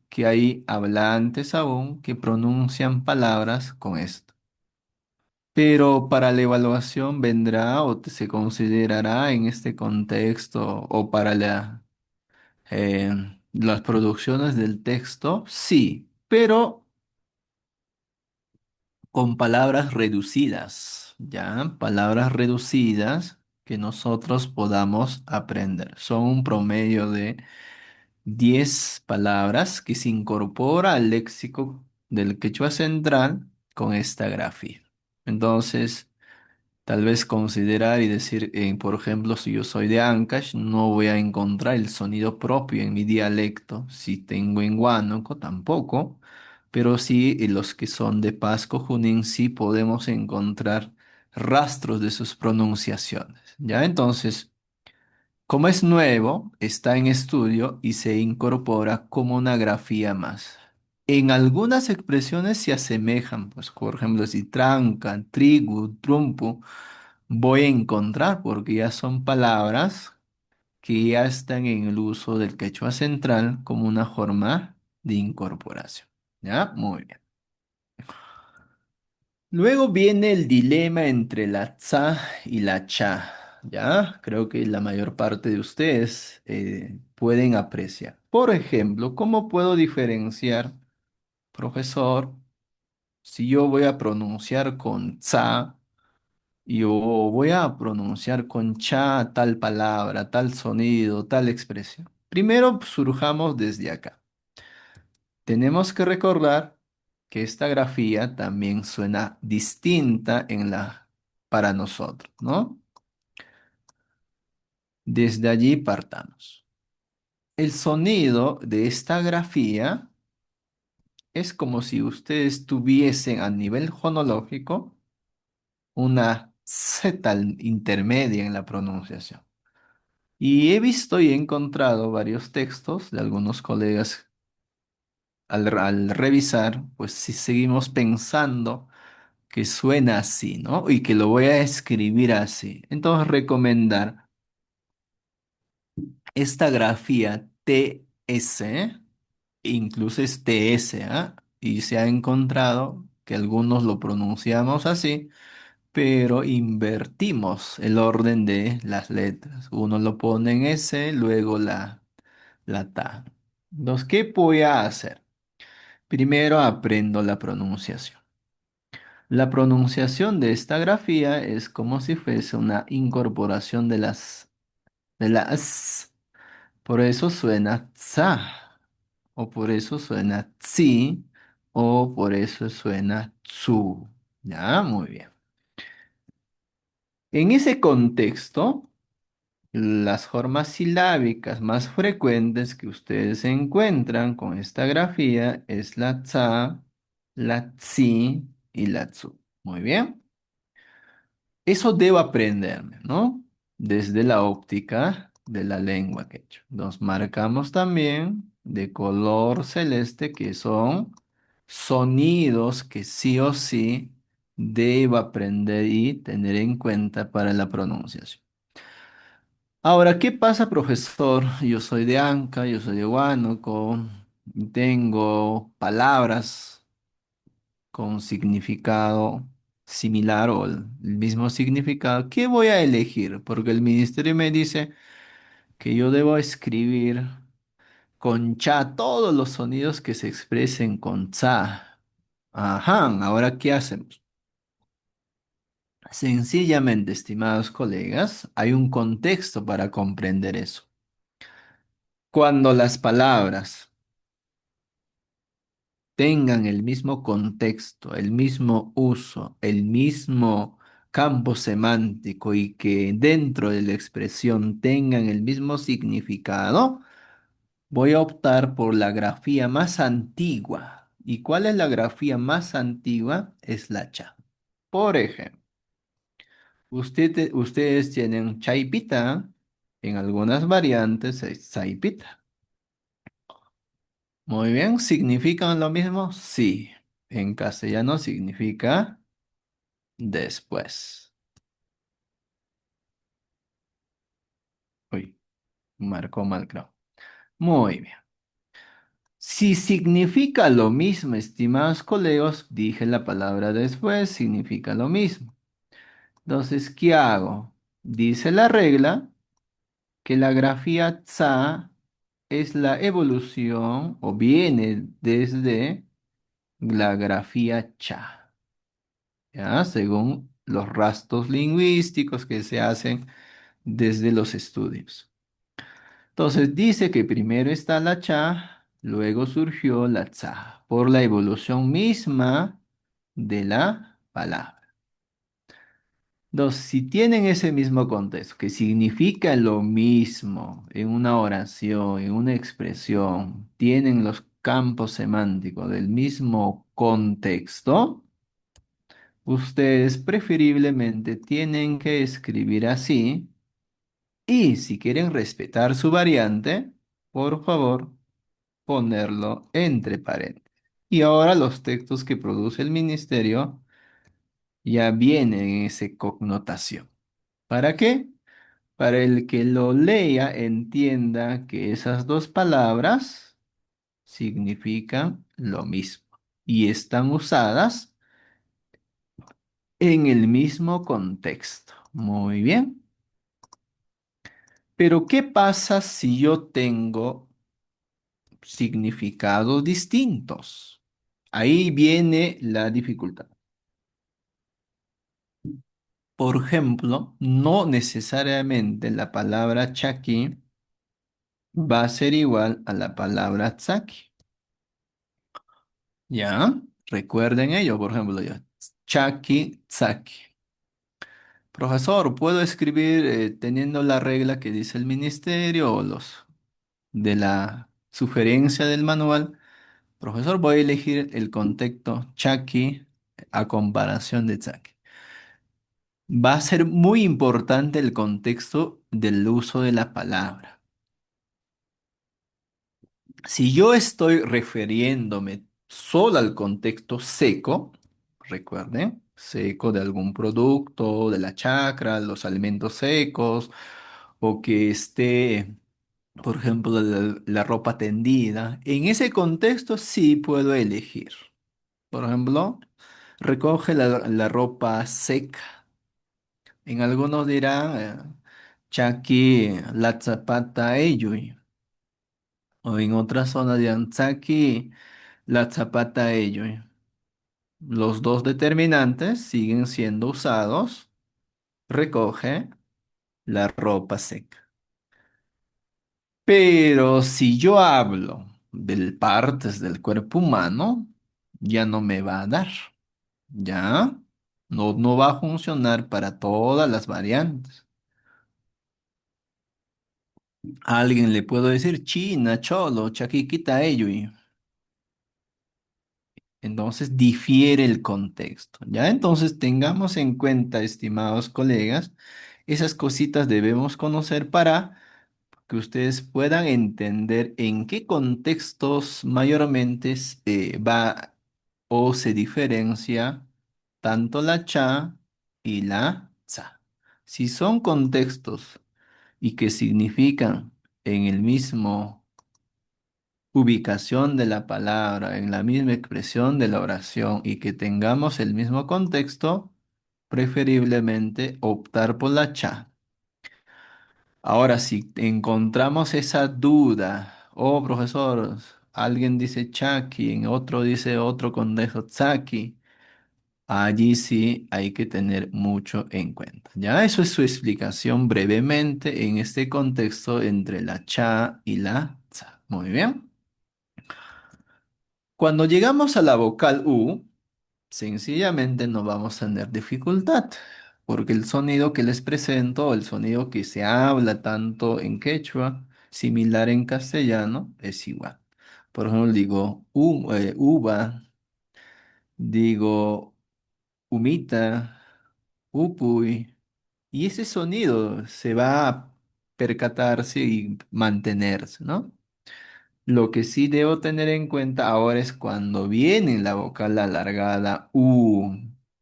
que hay hablantes aún que pronuncian palabras con esto. Pero para la evaluación vendrá o se considerará en este contexto o para eh, las producciones del texto, sí, pero con palabras reducidas, ¿ya? Palabras reducidas que nosotros podamos aprender. Son un promedio de 10 palabras que se incorpora al léxico del quechua central con esta grafía. Entonces, tal vez considerar y decir, por ejemplo, si yo soy de Ancash, no voy a encontrar el sonido propio en mi dialecto. Si tengo en Huánuco, tampoco. Pero sí, los que son de Pasco Junín, sí podemos encontrar rastros de sus pronunciaciones. ¿Ya? Entonces, como es nuevo, está en estudio y se incorpora como una grafía más. En algunas expresiones se asemejan, pues por ejemplo, si tranca, trigu, trumpo, voy a encontrar porque ya son palabras que ya están en el uso del quechua central como una forma de incorporación. ¿Ya? Muy bien. Luego viene el dilema entre la tsa y la cha. Ya, creo que la mayor parte de ustedes pueden apreciar. Por ejemplo, ¿cómo puedo diferenciar, profesor, si yo voy a pronunciar con tsa y yo voy a pronunciar con cha tal palabra, tal sonido, tal expresión? Primero surjamos desde acá. Tenemos que recordar que esta grafía también suena distinta para nosotros, ¿no? Desde allí partamos. El sonido de esta grafía es como si ustedes tuviesen a nivel fonológico una Z intermedia en la pronunciación. Y he visto y he encontrado varios textos de algunos colegas al revisar, pues si seguimos pensando que suena así, ¿no? Y que lo voy a escribir así. Entonces, recomendar esta grafía TS, incluso es TS, ¿ah? Y se ha encontrado que algunos lo pronunciamos así, pero invertimos el orden de las letras. Uno lo pone en S, luego la ta. Entonces, ¿qué voy a hacer? Primero aprendo la pronunciación. La pronunciación de esta grafía es como si fuese una incorporación de la s. Por eso suena tsa, o por eso suena tsi, o por eso suena tsu. Ya, muy bien. En ese contexto, las formas silábicas más frecuentes que ustedes encuentran con esta grafía es la tsa, la tsi y la tsu. Muy bien. Eso debo aprenderme, ¿no? Desde la óptica de la lengua quechua. Nos marcamos también de color celeste que son sonidos que sí o sí debo aprender y tener en cuenta para la pronunciación. Ahora, ¿qué pasa, profesor? Yo soy de Anca, yo soy de Huánuco, y tengo palabras con significado similar o el mismo significado. ¿Qué voy a elegir? Porque el ministerio me dice que yo debo escribir con cha todos los sonidos que se expresen con cha. Ajá, ahora ¿qué hacemos? Sencillamente, estimados colegas, hay un contexto para comprender eso. Cuando las palabras tengan el mismo contexto, el mismo uso, el mismo campo semántico y que dentro de la expresión tengan el mismo significado, voy a optar por la grafía más antigua. ¿Y cuál es la grafía más antigua? Es la cha. Por ejemplo, ustedes tienen chaipita, en algunas variantes es saipita. Muy bien, ¿significan lo mismo? Sí. En castellano significa después. Uy, marcó mal, creo. Muy bien. Si significa lo mismo, estimados colegas, dije la palabra después, significa lo mismo. Entonces, ¿qué hago? Dice la regla que la grafía tsa es la evolución o viene desde la grafía cha. ¿Ya? Según los rastros lingüísticos que se hacen desde los estudios. Entonces dice que primero está la cha, luego surgió la tsa, por la evolución misma de la palabra. Entonces, si tienen ese mismo contexto, que significa lo mismo en una oración, en una expresión, tienen los campos semánticos del mismo contexto, ustedes preferiblemente tienen que escribir así y si quieren respetar su variante, por favor, ponerlo entre paréntesis. Y ahora los textos que produce el ministerio ya vienen en esa connotación. ¿Para qué? Para el que lo lea entienda que esas dos palabras significan lo mismo y están usadas en el mismo contexto. Muy bien. Pero ¿qué pasa si yo tengo significados distintos? Ahí viene la dificultad. Por ejemplo, no necesariamente la palabra chaki va a ser igual a la palabra tsaki. ¿Ya? Recuerden ello, por ejemplo, ya. Chaki, tsaki. Profesor, ¿puedo escribir teniendo la regla que dice el ministerio o los de la sugerencia del manual? Profesor, voy a elegir el contexto Chucky a comparación de Chucky. Va a ser muy importante el contexto del uso de la palabra. Si yo estoy refiriéndome solo al contexto seco, recuerden, seco de algún producto, de la chacra, los alimentos secos, o que esté, por ejemplo, la ropa tendida, en ese contexto sí puedo elegir. Por ejemplo, recoge la ropa seca. En algunos dirán, Chaki la zapata ellos. O en otras zonas dirán, Chaki la zapata ellos. Los dos determinantes siguen siendo usados. Recoge la ropa seca. Pero si yo hablo de partes del cuerpo humano, ya no me va a dar. ¿Ya? No, no va a funcionar para todas las variantes. A alguien le puedo decir China, Cholo, Chaquiquita, ello. Entonces difiere el contexto. ¿Ya? Entonces tengamos en cuenta, estimados colegas, esas cositas debemos conocer para que ustedes puedan entender en qué contextos mayormente va o se diferencia tanto la cha y la tsa. Si son contextos y que significan en el mismo ubicación de la palabra, en la misma expresión de la oración y que tengamos el mismo contexto, preferiblemente optar por la cha. Ahora, si encontramos esa duda, oh profesor, alguien dice chaki, en otro dice otro conejo tsaki, allí sí hay que tener mucho en cuenta. Ya, eso es su explicación brevemente en este contexto entre la cha y la tsa. Muy bien. Cuando llegamos a la vocal U, sencillamente no vamos a tener dificultad, porque el sonido que les presento, el sonido que se habla tanto en quechua, similar en castellano, es igual. Por ejemplo, digo uva, digo humita, upuy, y ese sonido se va a percatarse y mantenerse, ¿no? Lo que sí debo tener en cuenta ahora es cuando viene la vocal alargada U.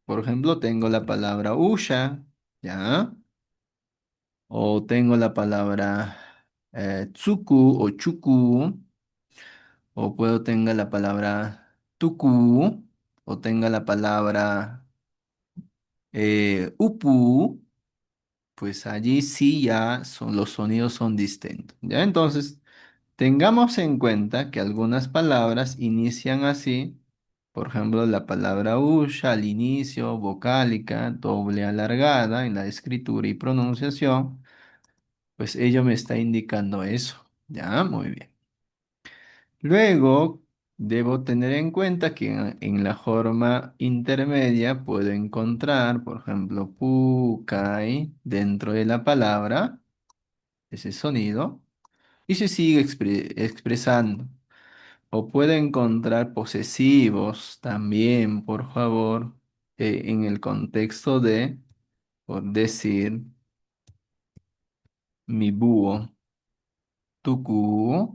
Por ejemplo, tengo la palabra usha, ¿ya? O tengo la palabra tsuku o chuku. O puedo tener la palabra tuku. O tenga la palabra upu. Pues allí sí ya los sonidos son distintos, ¿ya? Entonces, tengamos en cuenta que algunas palabras inician así, por ejemplo, la palabra usha al inicio, vocálica, doble alargada en la escritura y pronunciación, pues ello me está indicando eso, ¿ya? Muy bien. Luego, debo tener en cuenta que en la forma intermedia puedo encontrar, por ejemplo, pukai dentro de la palabra, ese sonido, y se sigue expresando. O puede encontrar posesivos también, por favor, en el contexto de, por decir, mi búho, tu cubo,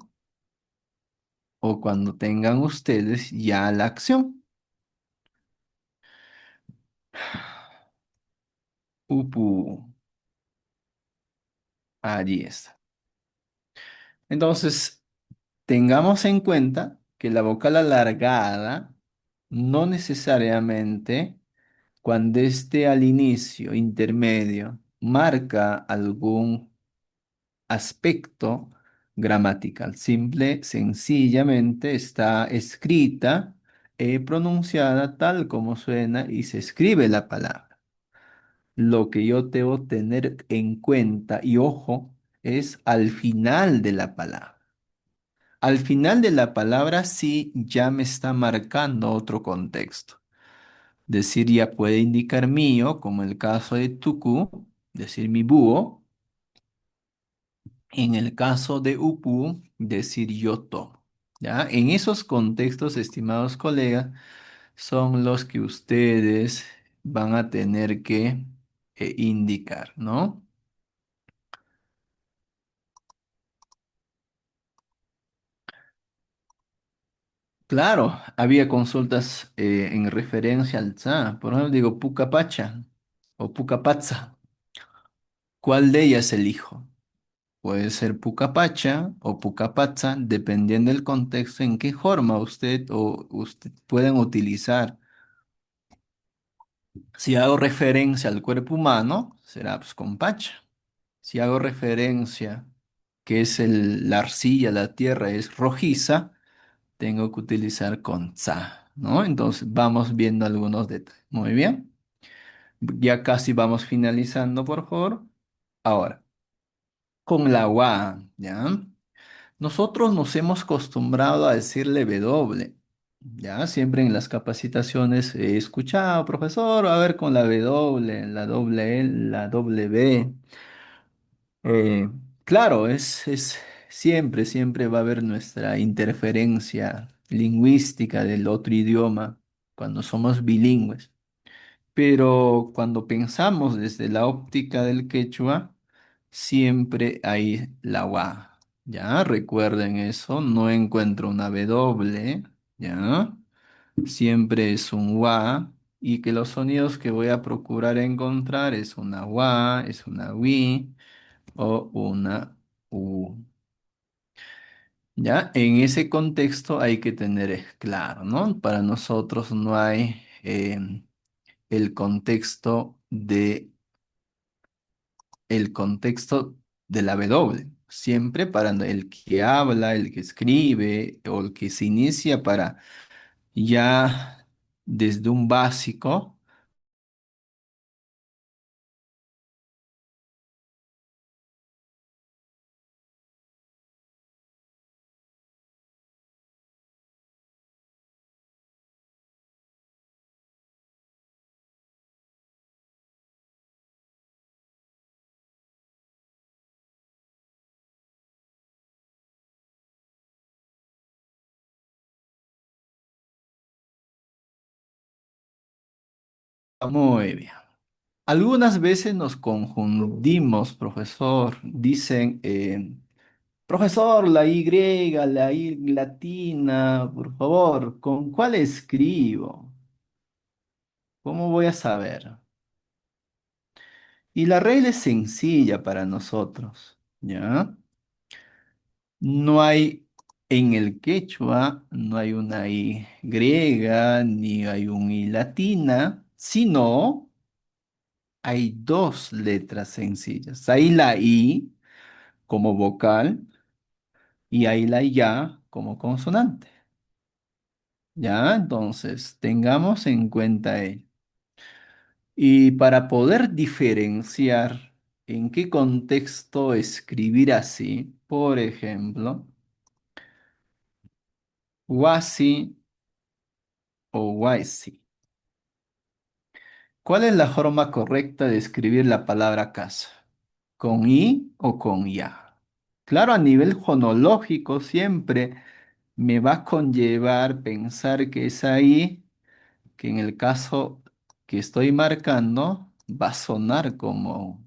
o cuando tengan ustedes ya la acción. Upu, allí está. Entonces, tengamos en cuenta que la vocal alargada no necesariamente cuando esté al inicio, intermedio, marca algún aspecto gramatical. Simple, sencillamente está escrita y pronunciada tal como suena y se escribe la palabra. Lo que yo debo tener en cuenta y ojo es al final de la palabra. Al final de la palabra sí ya me está marcando otro contexto. Decir ya puede indicar mío, como el caso de tucu, decir mi búho. En el caso de upu, decir yo tomo. ¿Ya? En esos contextos, estimados colegas, son los que ustedes van a tener que indicar, ¿no? Claro, había consultas en referencia al tsa. Por ejemplo, digo pucapacha o pucapatza. ¿Cuál de ellas elijo? Puede ser pucapacha o pucapatza, dependiendo del contexto en qué forma usted pueden utilizar. Si hago referencia al cuerpo humano, será pues con pacha. Si hago referencia que es la arcilla, la tierra es rojiza, tengo que utilizar con tsa, ¿no? Entonces vamos viendo algunos detalles. Muy bien. Ya casi vamos finalizando, por favor. Ahora, con la wa, ¿ya? Nosotros nos hemos acostumbrado a decirle W, ¿ya? Siempre en las capacitaciones he escuchado, profesor, a ver con la W, la doble L, la W. Eh, claro, siempre va a haber nuestra interferencia lingüística del otro idioma cuando somos bilingües. Pero cuando pensamos desde la óptica del quechua, siempre hay la wa. ¿Ya? Recuerden eso, no encuentro una W, ¿ya? Siempre es un wa y que los sonidos que voy a procurar encontrar es una wa, es una wi o una u. ¿Ya? En ese contexto hay que tener claro, ¿no? Para nosotros no hay el contexto de la W. Siempre para el que habla, el que escribe o el que se inicia para ya desde un básico. Muy bien. Algunas veces nos confundimos, profesor. Dicen, profesor, la I latina, por favor, ¿con cuál escribo? ¿Cómo voy a saber? Y la regla es sencilla para nosotros, ¿ya? No hay, en el quechua, no hay una I griega, ni hay un I latina, sino hay dos letras sencillas. Hay la I como vocal y hay la ya como consonante. ¿Ya? Entonces, tengamos en cuenta ello. Y para poder diferenciar en qué contexto escribir así, por ejemplo, wasi o waisi. ¿Cuál es la forma correcta de escribir la palabra casa? ¿Con i o con ya? Claro, a nivel fonológico siempre me va a conllevar pensar que es ahí, que en el caso que estoy marcando va a sonar como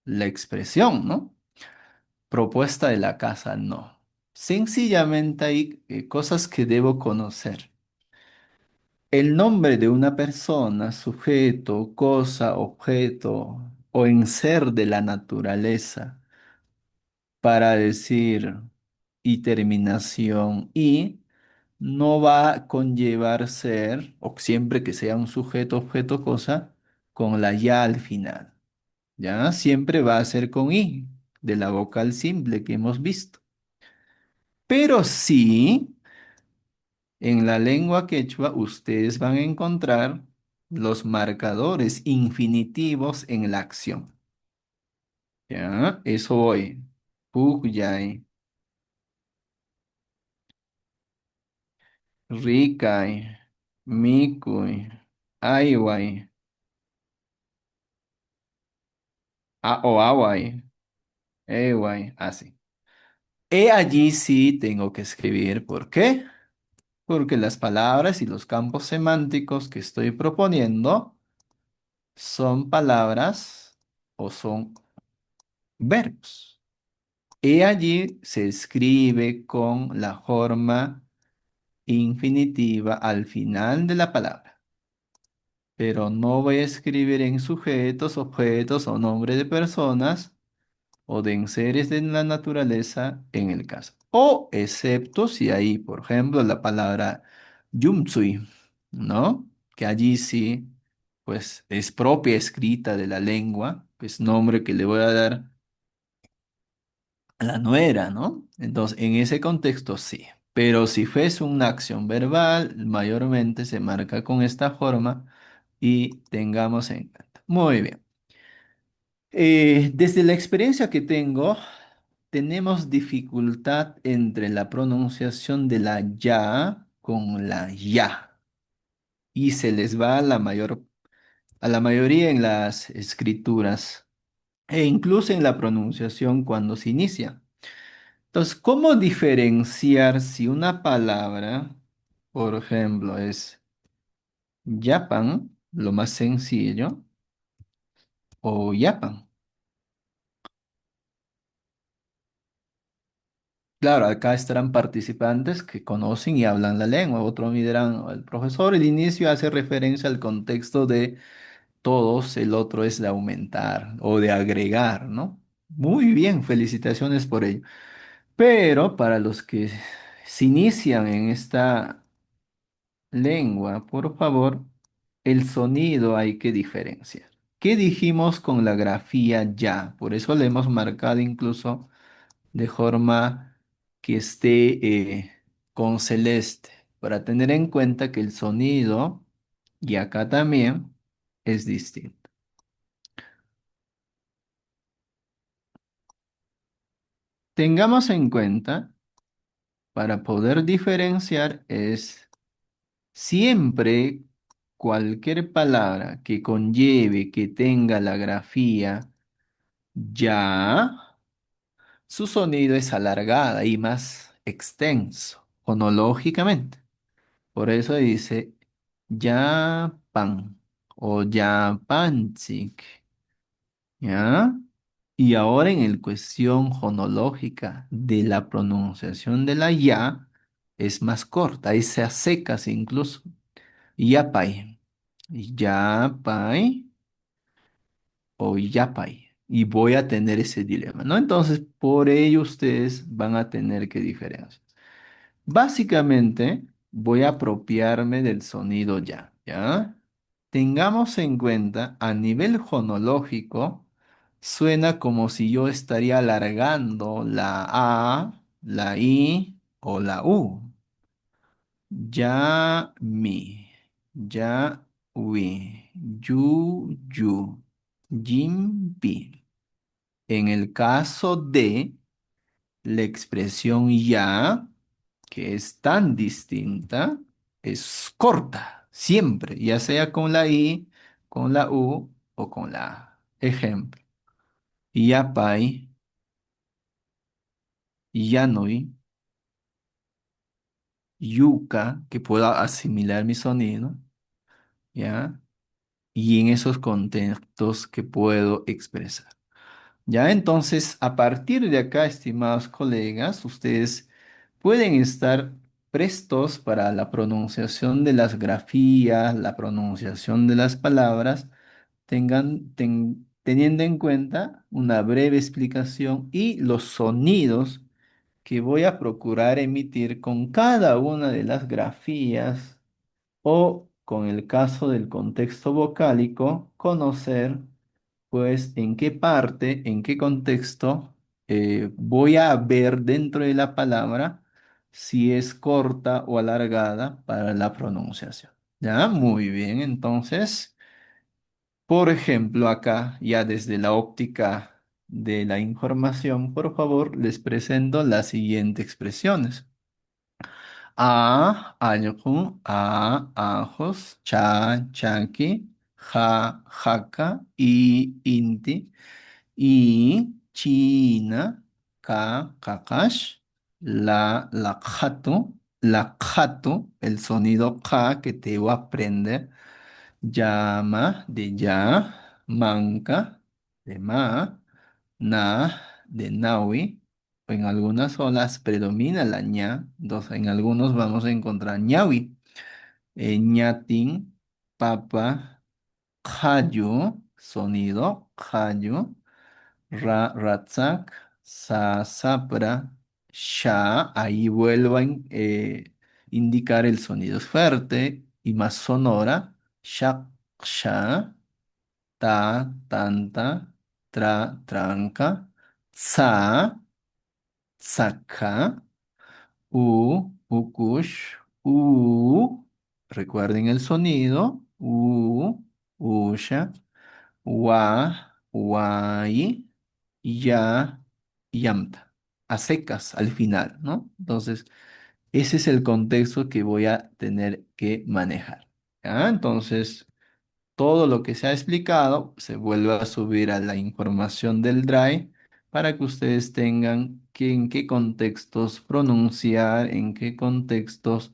la expresión, ¿no? Propuesta de la casa, no. Sencillamente hay cosas que debo conocer. El nombre de una persona, sujeto, cosa, objeto o en ser de la naturaleza para decir y terminación y no va a conllevar ser, o siempre que sea un sujeto, objeto, cosa, con la ya al final. Ya siempre va a ser con i, de la vocal simple que hemos visto. Pero sí, en la lengua quechua ustedes van a encontrar los marcadores infinitivos en la acción. Ya, eso voy. Pugyay, Rikai, Mikui, Aiwai, o Awai, Ewai, así. He allí sí tengo que escribir. ¿Por qué? Porque las palabras y los campos semánticos que estoy proponiendo son palabras o son verbos. He allí se escribe con la forma infinitiva al final de la palabra, pero no voy a escribir en sujetos, objetos o nombre de personas o de enseres de la naturaleza en el caso. O excepto si hay, por ejemplo, la palabra yumtsui, ¿no? Que allí sí, pues es propia escrita de la lengua, pues nombre que le voy a dar a la nuera, ¿no? Entonces, en ese contexto sí. Pero si fuese una acción verbal, mayormente se marca con esta forma y tengamos en cuenta. Muy bien. Desde la experiencia que tengo, tenemos dificultad entre la pronunciación de la ya con la ya y se les va a la mayoría en las escrituras e incluso en la pronunciación cuando se inicia. Entonces, ¿cómo diferenciar si una palabra, por ejemplo, es yapan, lo más sencillo, o yapan? Claro, acá estarán participantes que conocen y hablan la lengua. Otros me dirán, el profesor, el inicio hace referencia al contexto de todos, el otro es de aumentar o de agregar, ¿no? Muy bien, felicitaciones por ello. Pero para los que se inician en esta lengua, por favor, el sonido hay que diferenciar. ¿Qué dijimos con la grafía ya? Por eso le hemos marcado incluso de forma que esté con celeste, para tener en cuenta que el sonido, y acá también, es distinto. Tengamos en cuenta, para poder diferenciar, es siempre cualquier palabra que conlleve, que tenga la grafía ya, su sonido es alargada y más extenso, fonológicamente. Por eso dice Japan o Japanchik, ¿ya? Y ahora en el cuestión fonológica de la pronunciación de la ya es más corta, ahí se secas incluso. Yapai, Yapai o Yapai. Y voy a tener ese dilema, ¿no? Entonces, por ello ustedes van a tener que diferenciar. Básicamente, voy a apropiarme del sonido ya, ¿ya? Tengamos en cuenta, a nivel fonológico, suena como si yo estaría alargando la A, la I o la U. Ya, mi, ya, wi, yu, jim, pi. En el caso de la expresión ya, que es tan distinta, es corta, siempre, ya sea con la I, con la U o con la A. Ejemplo, yapai, yanoi, yuca, que pueda asimilar mi sonido, ¿ya? Y en esos contextos que puedo expresar. Ya, entonces, a partir de acá, estimados colegas, ustedes pueden estar prestos para la pronunciación de las grafías, la pronunciación de las palabras, teniendo en cuenta una breve explicación y los sonidos que voy a procurar emitir con cada una de las grafías o, con el caso del contexto vocálico, conocer pues en qué parte, en qué contexto voy a ver dentro de la palabra si es corta o alargada para la pronunciación. ¿Ya? Muy bien, entonces, por ejemplo, acá ya desde la óptica de la información, por favor, les presento las siguientes expresiones. A, allqu, a, ajos, cha, chaki, ja, jaca, y, inti, y, china, ka, kakash, la jato, el sonido ka que te voy a aprender, llama, de ya, manca, de ma, na, de nawi. En algunas olas predomina la ña, entonces en algunos vamos a encontrar ñawi, ñatin, papa, kayu, sonido, kayu, ratzak, sapra, sha, ahí vuelvo a indicar el sonido fuerte y más sonora, shak, sha, ta, tanta, tranca, tsa, tsaka, ukush, recuerden el sonido, usha, guay, ya, yamta, a secas al final, ¿no? Entonces, ese es el contexto que voy a tener que manejar. ¿Ya? Entonces, todo lo que se ha explicado se vuelve a subir a la información del Drive para que ustedes tengan que en qué contextos pronunciar, en qué contextos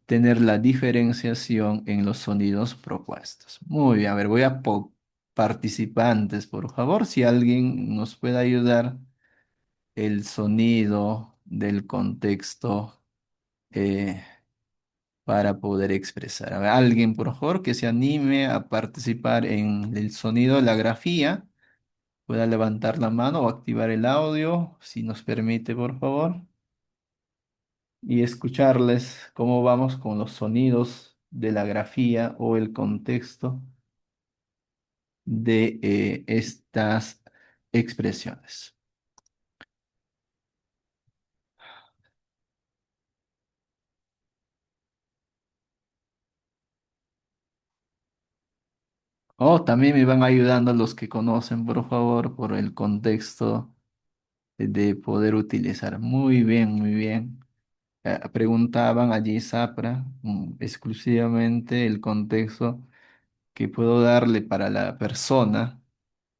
tener la diferenciación en los sonidos propuestos. Muy bien, a ver, voy a participantes, por favor, si alguien nos puede ayudar el sonido del contexto para poder expresar. A ver, alguien, por favor, que se anime a participar en el sonido de la grafía, pueda levantar la mano o activar el audio, si nos permite, por favor, y escucharles cómo vamos con los sonidos de la grafía o el contexto de estas expresiones. Oh, también me van ayudando los que conocen, por favor, por el contexto de poder utilizar. Muy bien, muy bien. Preguntaban allí Sapra, exclusivamente el contexto que puedo darle para la persona,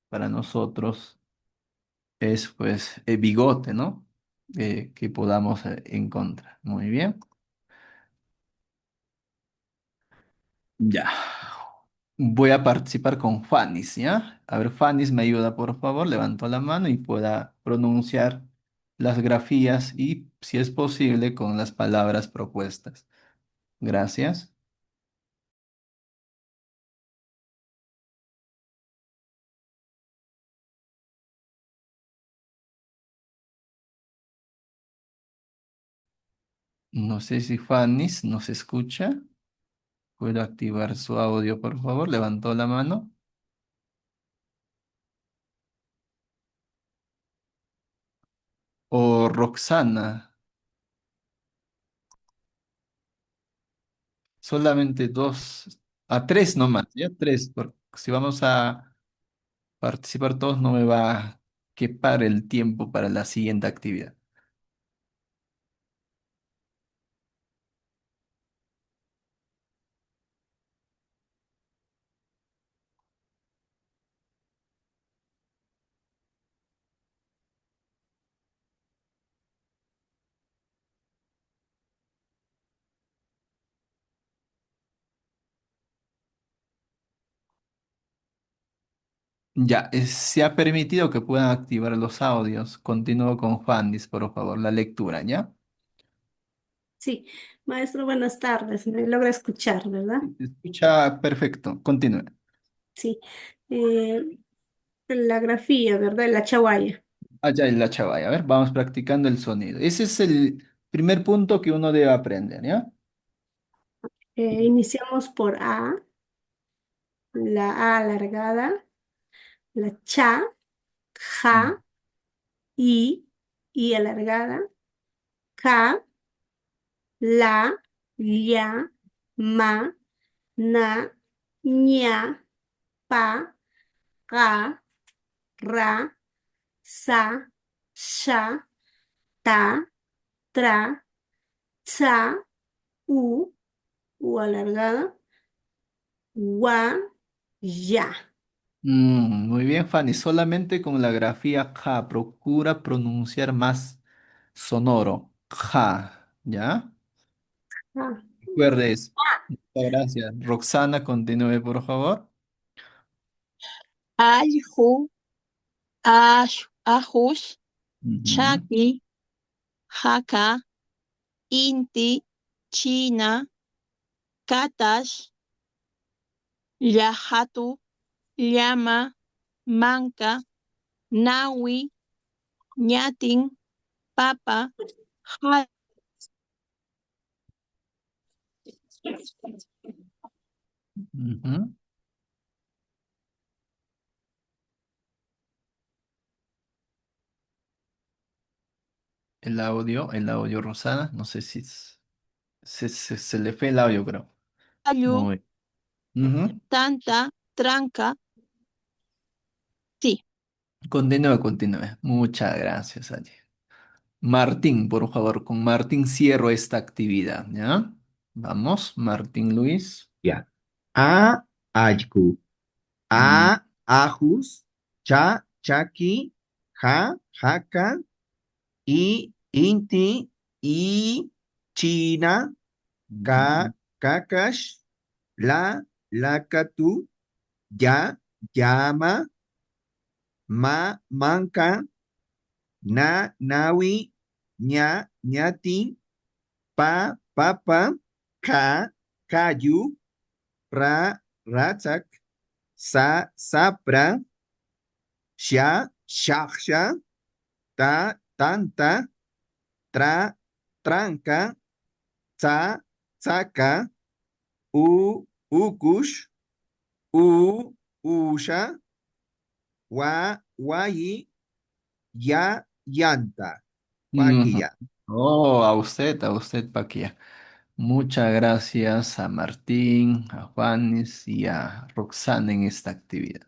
para nosotros, es pues el bigote, ¿no? Que podamos encontrar. Muy bien. Ya. Voy a participar con Fanis, ¿ya? A ver, Fanis, me ayuda, por favor. Levanto la mano y pueda pronunciar las grafías y, si es posible, con las palabras propuestas. Gracias. No sé si Fanis nos escucha. ¿Puedo activar su audio, por favor? Levantó la mano. O Roxana. Solamente dos, a tres nomás, ya tres, porque si vamos a participar todos no me va a quepar el tiempo para la siguiente actividad. Ya, se ha permitido que puedan activar los audios. Continúo con Fandis, por favor, la lectura, ¿ya? Sí, maestro, buenas tardes. Me logra escuchar, ¿verdad? Se escucha perfecto. Continúe. Sí. Eh, la grafía, ¿verdad? La chaguaya. Allá en la chavalla. A ver, vamos practicando el sonido. Ese es el primer punto que uno debe aprender, ¿ya? Iniciamos por A, la A alargada, la cha, Mm. ja, I alargada, ka, la, ya, ma, na, ña, pa, ga, ra, sa, sha, ta, tra, tsa, U, U alargada, Gua, ya. Muy bien, Fanny. Solamente con la grafía ja. Procura pronunciar más sonoro. Ja. ¿Ya? Ah, Recuerdes. Muchas gracias. Roxana, continúe, por favor. Allqu, ajus, Ujú. chaki, haka, inti, china, katash, llajatu, llama, manka, nawi, ñatin, papa, ja- Ujú. El audio, Rosana. No sé si se le fue el audio, creo. allu, Muy. Ujú. tanta, tranca, sí. Continúe, continúe. Muchas gracias, allí. Martín, por favor, con Martín cierro esta actividad, ¿ya? Vamos, Martín Luis. Ya. A, allku. Mm, A, ajus. Cha, chaki. Ja, jaca. I, inti. I, china. Ka, ujú, kakash. La, lakatu. Ya, llama. Ma, manca. Na, nawi. Ña, ñati. Pa, papa. Ka, kayu. Ra, ratsak. Sa, sapra. Sha, shaksha. Ta, tanta. Tra, tranca. Tsa, tsaka. U, ukush. U, usha. Wa, wayi. Ya, yanta. ujú. Paquilla. Oh, a usted, Paquia. Muchas gracias a Martín, a Juanes y a Roxana en esta actividad.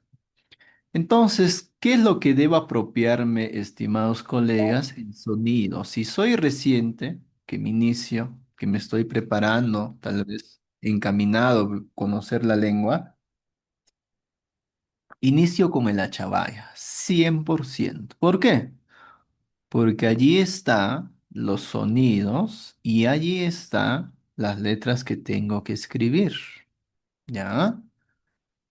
Entonces, ¿qué es lo que debo apropiarme, estimados colegas, en sonido? Si soy reciente, que me inicio, que me estoy preparando, tal vez encaminado a conocer la lengua, inicio con el Achabaya, 100%. ¿Por qué? Porque allí están los sonidos y allí están las letras que tengo que escribir, ¿ya?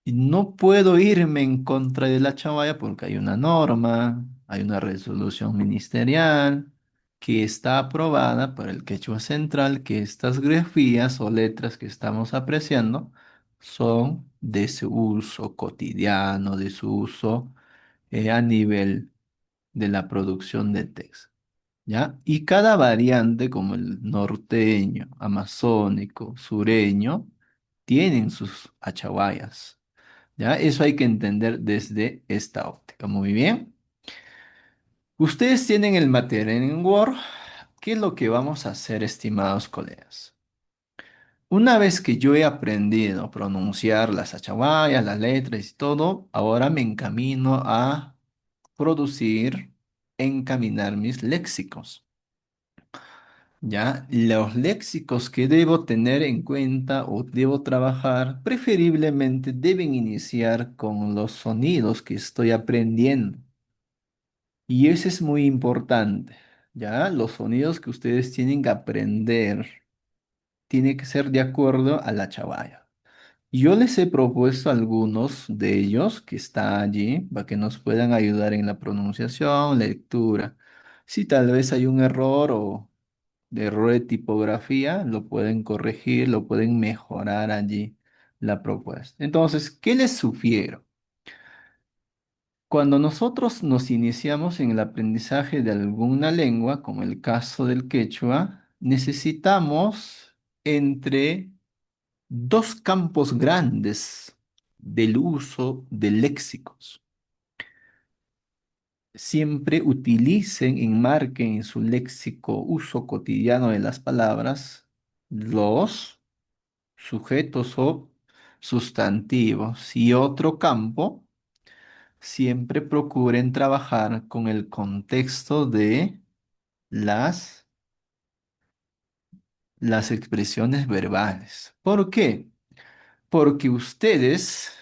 Y no puedo irme en contra de la chavalla porque hay una norma, hay una resolución ministerial que está aprobada por el Quechua Central, que estas grafías o letras que estamos apreciando son de su uso cotidiano, de su uso a nivel de la producción de texto. ¿Ya? Y cada variante, como el norteño, amazónico, sureño, tienen sus achaguayas. ¿Ya? Eso hay que entender desde esta óptica. Muy bien. Ustedes tienen el material en Word. ¿Qué es lo que vamos a hacer, estimados colegas? Una vez que yo he aprendido a pronunciar las achaguayas, las letras y todo, ahora me encamino a producir, encaminar mis léxicos. Ya, los léxicos que debo tener en cuenta o debo trabajar, preferiblemente deben iniciar con los sonidos que estoy aprendiendo. Y eso es muy importante. Ya, los sonidos que ustedes tienen que aprender tienen que ser de acuerdo a la chavalla. Yo les he propuesto algunos de ellos que están allí para que nos puedan ayudar en la pronunciación, lectura. Si tal vez hay un error o de error de tipografía, lo pueden corregir, lo pueden mejorar allí la propuesta. Entonces, ¿qué les sugiero? Cuando nosotros nos iniciamos en el aprendizaje de alguna lengua, como el caso del quechua, necesitamos entre dos campos grandes del uso de léxicos. Siempre utilicen, enmarquen en su léxico uso cotidiano de las palabras los sujetos o sustantivos. Y otro campo, siempre procuren trabajar con el contexto de las, las expresiones verbales. ¿Por qué? Porque ustedes,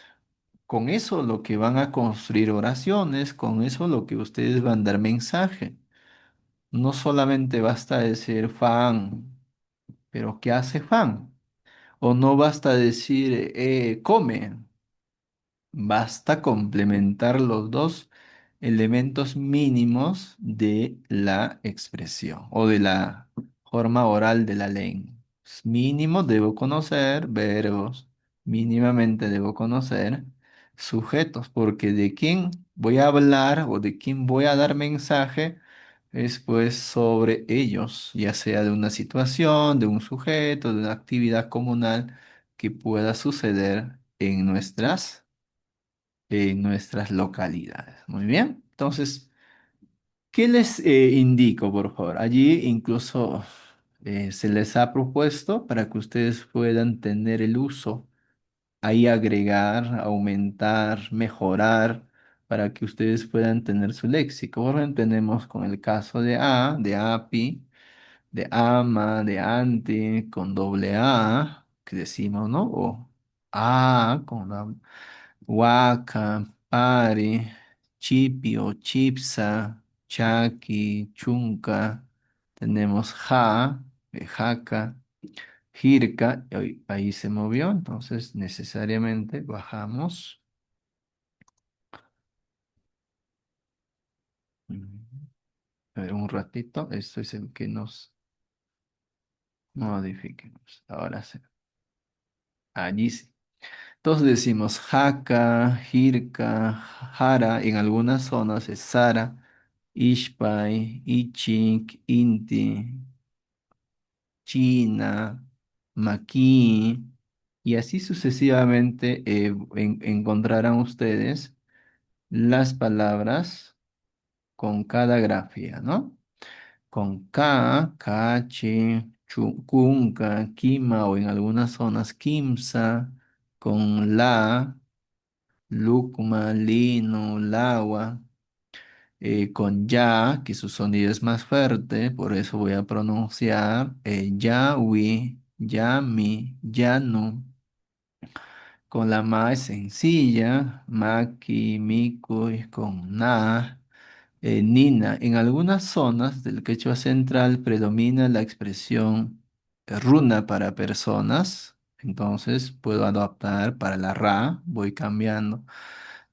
con eso lo que van a construir oraciones, con eso lo que ustedes van a dar mensaje. No solamente basta decir fan, pero ¿qué hace fan? O no basta decir come. Basta complementar los dos elementos mínimos de la expresión o de la forma oral de la lengua. Mínimo debo conocer verbos, mínimamente debo conocer sujetos, porque de quién voy a hablar o de quién voy a dar mensaje es pues sobre ellos, ya sea de una situación, de un sujeto, de una actividad comunal que pueda suceder en nuestras localidades. Muy bien. Entonces, ¿qué les indico, por favor? Allí incluso se les ha propuesto para que ustedes puedan tener el uso, ahí agregar, aumentar, mejorar, para que ustedes puedan tener su léxico. Por ejemplo, tenemos con el caso de API, de ama, de ante, con doble A, que decimos, ¿no? O A, con doble Waka, Pari, Chipio, Chipsa, Chaki, Chunca, tenemos Ja, Jaca, Jirca, y ahí se movió, entonces necesariamente bajamos. Mm, A ver, un ratito, esto es el que nos modifiquemos. Ahora sí, allí sí. Entonces decimos Jaca, Jirca, Jara, en algunas zonas es Sara, Ishpai, Ichik, Inti, China, Maqui, y así sucesivamente encontrarán ustedes las palabras con cada grafía, ¿no? Con K, Cachi, Kunka, Kima o en algunas zonas Kimsa, con La. Lucma, Lino, Lawa, con Ya, que su sonido es más fuerte, por eso voy a pronunciar Yawi, Yami, Yanu. Con la Ma es sencilla, Maki, Mikuy, con Na, Nina. En algunas zonas del quechua central predomina la expresión runa para personas, entonces puedo adaptar para la Ra, voy cambiando.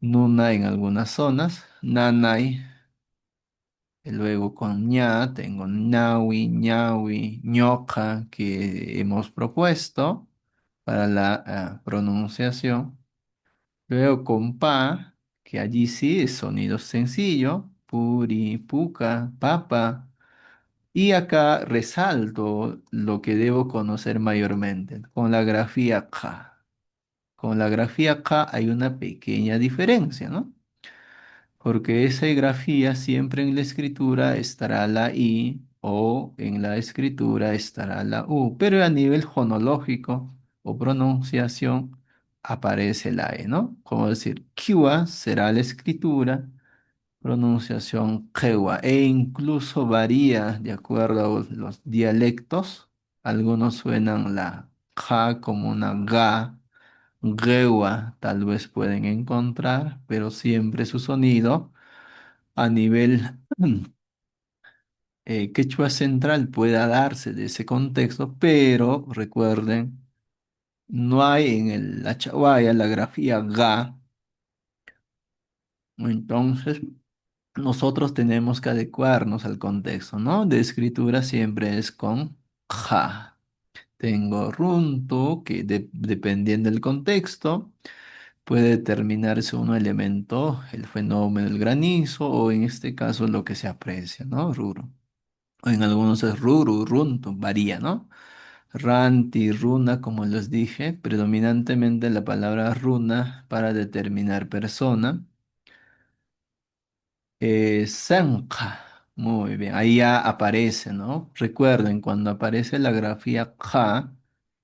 Nuna en algunas zonas, Nanay, y luego con ña tengo Nawi, ñawi, ñoca que hemos propuesto para la pronunciación. Luego con pa, que allí sí es sonido sencillo, puri, puca, papa. Y acá resalto lo que debo conocer mayormente, con la grafía K. Con la grafía K hay una pequeña diferencia, ¿no? Porque esa grafía siempre en la escritura estará la I o en la escritura estará la U, pero a nivel fonológico o pronunciación aparece la E, ¿no? Como decir, kiwa será la escritura, pronunciación kewa, e incluso varía de acuerdo a los dialectos. Algunos suenan la ja como una ga, gewa tal vez pueden encontrar, pero siempre su sonido a nivel quechua central pueda darse de ese contexto, pero recuerden, no hay en el Achahuaya la grafía ga, entonces nosotros tenemos que adecuarnos al contexto, ¿no? De escritura siempre es con ja. Tengo runto, que dependiendo del contexto, puede determinarse un elemento, el fenómeno del granizo, o en este caso lo que se aprecia, ¿no? Ruro. O en algunos es ruru, runto, varía, ¿no? Ranti, runa, como les dije, predominantemente la palabra runa para determinar persona. Senja, muy bien, ahí ya aparece, ¿no? Recuerden, cuando aparece la grafía ja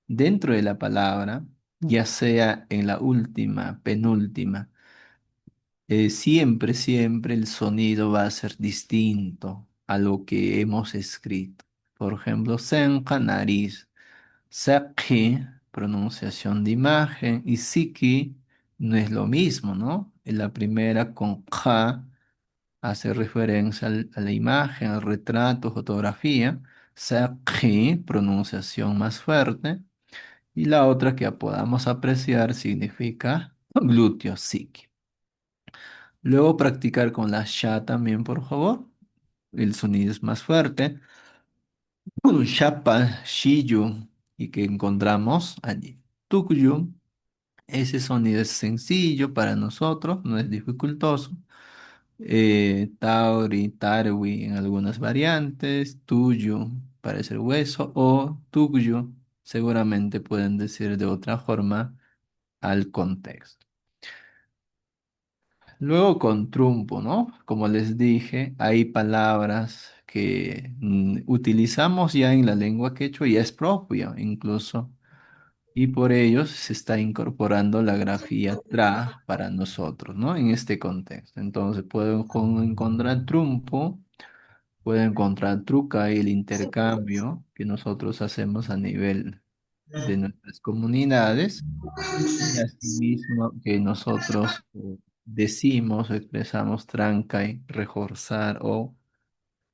dentro de la palabra, ya sea en la última, penúltima, siempre el sonido va a ser distinto a lo que hemos escrito. Por ejemplo, senja, nariz. Saki, pronunciación de imagen, y Siki no es lo mismo, ¿no? En la primera con K hace referencia a la imagen, al retrato, fotografía. Saki, pronunciación más fuerte. Y la otra que podamos apreciar significa glúteo, Siki. Luego practicar con la sha también, por favor. El sonido es más fuerte. Shapa, shiyu, y que encontramos allí. Tukyu, ese sonido es sencillo para nosotros, no es dificultoso. Tauri, tarwi en algunas variantes. Tuyu parece el hueso. O tukyu, seguramente pueden decir de otra forma al contexto. Luego con trumpo, ¿no? Como les dije, hay palabras que utilizamos ya en la lengua quechua y es propio incluso, y por ello se está incorporando la grafía tra para nosotros, ¿no? En este contexto. Entonces puedo encontrar trumpo, puedo encontrar truca y el intercambio que nosotros hacemos a nivel de nuestras comunidades. Y asimismo que nosotros decimos o expresamos tranca y reforzar o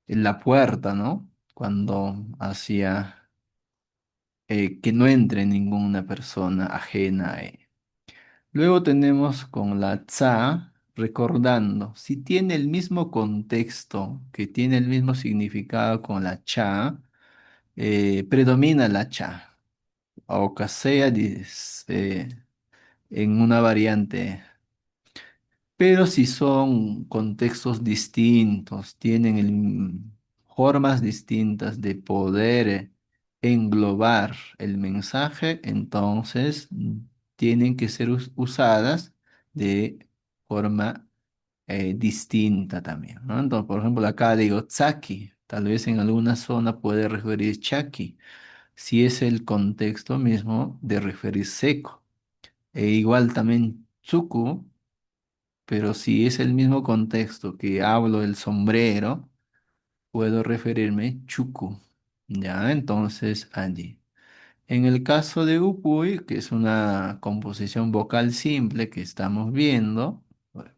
en la puerta, ¿no? Cuando hacía que no entre ninguna persona ajena a él. Luego tenemos con la tza, recordando, si tiene el mismo contexto, que tiene el mismo significado con la cha, predomina la cha, o que sea en una variante. Pero si son contextos distintos, tienen formas distintas de poder englobar el mensaje, entonces tienen que ser usadas de forma distinta también, ¿no? Entonces, por ejemplo, acá digo tsaki, tal vez en alguna zona puede referir chaki, si es el contexto mismo de referir seco. E igual también tsuku, pero si es el mismo contexto que hablo del sombrero, puedo referirme chuku, ¿ya? Entonces allí. En el caso de upuy, que es una composición vocal simple que estamos viendo,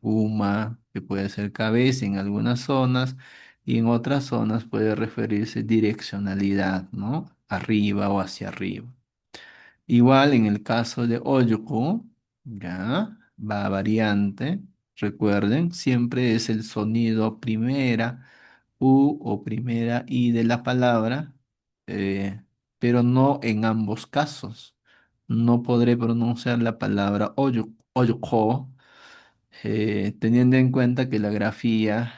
uma, que puede ser cabeza en algunas zonas, y en otras zonas puede referirse direccionalidad, ¿no? Arriba o hacia arriba. Igual en el caso de Oyuku, ya, va variante. Recuerden, siempre es el sonido primera U o primera I de la palabra, eh, pero no en ambos casos. No podré pronunciar la palabra Oyuko, teniendo en cuenta que la grafía,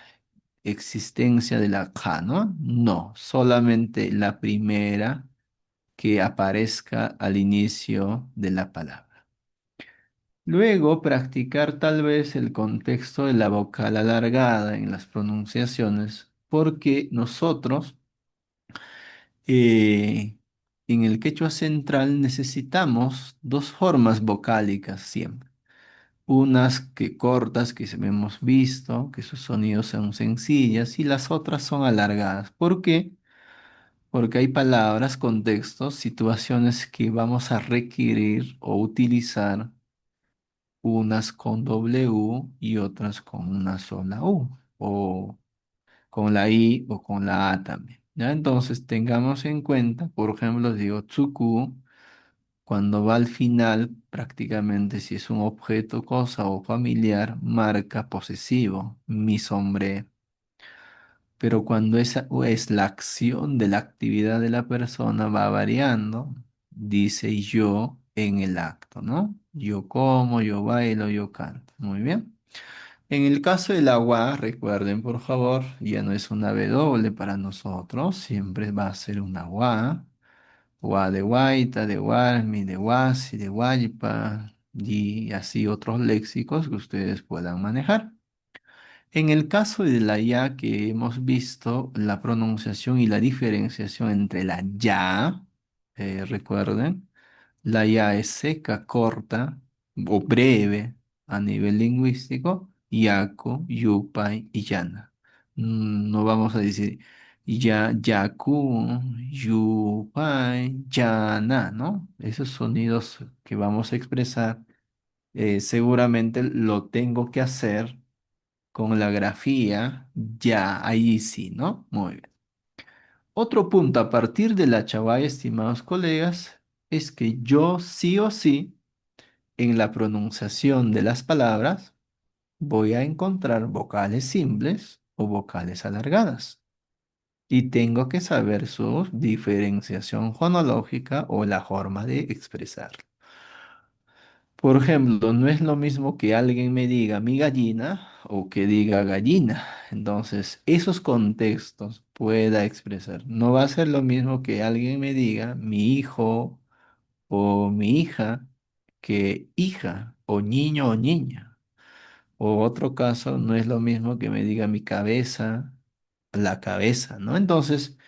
existencia de la K, ¿no? No, solamente la primera que aparezca al inicio de la palabra. Luego, practicar tal vez el contexto de la vocal alargada en las pronunciaciones, porque nosotros eh, en el quechua central necesitamos dos formas vocálicas siempre. Unas que cortas, que se hemos visto, que sus sonidos son sencillas, y las otras son alargadas. ¿Por qué? Porque hay palabras, contextos, situaciones que vamos a requerir o utilizar unas con doble U y otras con una sola U, o con la I o con la A también. ¿Ya? Entonces tengamos en cuenta, por ejemplo, digo tsuku, cuando va al final, prácticamente si es un objeto, cosa o familiar, marca posesivo, mi sombrero. Pero cuando esa es la acción de la actividad de la persona va variando, dice yo en el acto, ¿no? Yo como, yo bailo, yo canto. Muy bien. En el caso del agua, recuerden por favor, ya no es una W para nosotros, siempre va a ser una gua. Gua de guaita, de guarmi, de guasi, de guaypa y así otros léxicos que ustedes puedan manejar. En el caso de la ya que hemos visto la pronunciación y la diferenciación entre la ya, recuerden, la ya es seca, corta o breve a nivel lingüístico, yaco, yupay y llana. No vamos a decir Ya, yaku, yupai, yana, ¿no? Esos sonidos que vamos a expresar, seguramente lo tengo que hacer con la grafía ya, ahí sí, ¿no? Muy bien. Otro punto a partir de la chavaya, estimados colegas, es que yo sí o sí, en la pronunciación de las palabras, voy a encontrar vocales simples o vocales alargadas. Y tengo que saber su diferenciación fonológica o la forma de expresar. Por ejemplo, no es lo mismo que alguien me diga mi gallina o que diga gallina. Entonces, esos contextos pueda expresar. No va a ser lo mismo que alguien me diga mi hijo o mi hija que hija o niño o niña. O otro caso, no es lo mismo que me diga mi cabeza, la cabeza, ¿no? Entonces,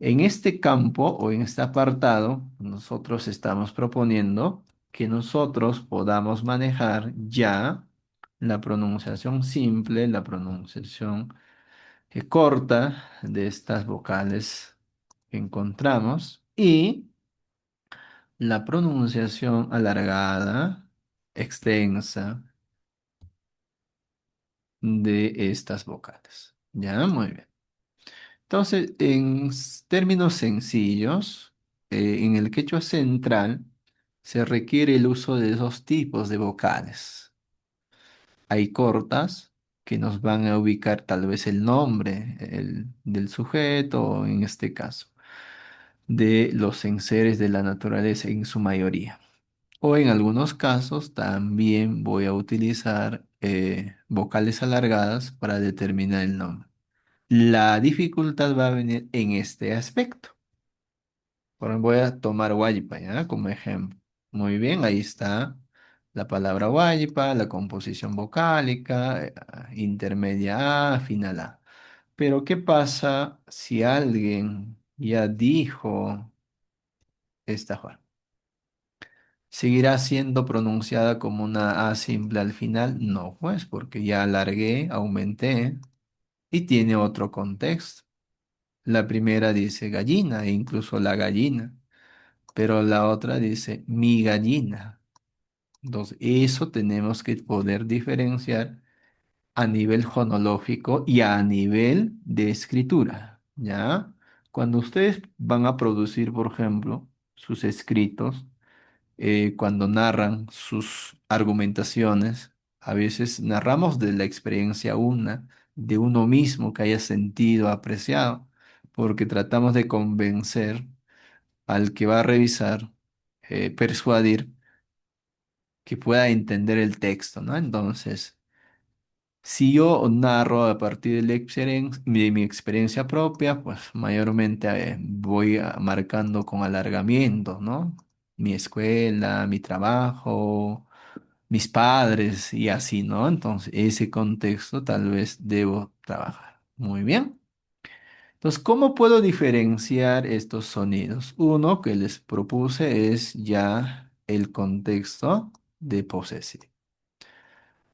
en este campo o en este apartado, nosotros estamos proponiendo que nosotros podamos manejar ya la pronunciación simple, la pronunciación corta de estas vocales que encontramos y la pronunciación alargada, extensa de estas vocales. Ya, muy bien. Entonces, en términos sencillos, en el quechua central se requiere el uso de dos tipos de vocales. Hay cortas que nos van a ubicar tal vez el nombre del sujeto, o en este caso, de los enseres de la naturaleza en su mayoría. O en algunos casos también voy a utilizar vocales alargadas para determinar el nombre. La dificultad va a venir en este aspecto. Voy a tomar Guayipa, ¿ya? Como ejemplo. Muy bien, ahí está la palabra Guayipa, la composición vocálica, intermedia A, final A. Pero, ¿qué pasa si alguien ya dijo esta forma? ¿Seguirá siendo pronunciada como una A simple al final? No, pues, porque ya alargué, aumenté y tiene otro contexto. La primera dice gallina e incluso la gallina, pero la otra dice mi gallina. Entonces, eso tenemos que poder diferenciar a nivel fonológico y a nivel de escritura, ¿ya? Cuando ustedes van a producir, por ejemplo, sus escritos, cuando narran sus argumentaciones, a veces narramos de la experiencia una, de uno mismo que haya sentido, apreciado, porque tratamos de convencer al que va a revisar, persuadir que pueda entender el texto, ¿no? Entonces, si yo narro a partir de, de mi experiencia propia, pues mayormente voy marcando con alargamiento, ¿no? Mi escuela, mi trabajo, mis padres y así, ¿no? Entonces, ese contexto tal vez debo trabajar. Muy bien. Entonces, ¿cómo puedo diferenciar estos sonidos? Uno que les propuse es ya el contexto de posesión.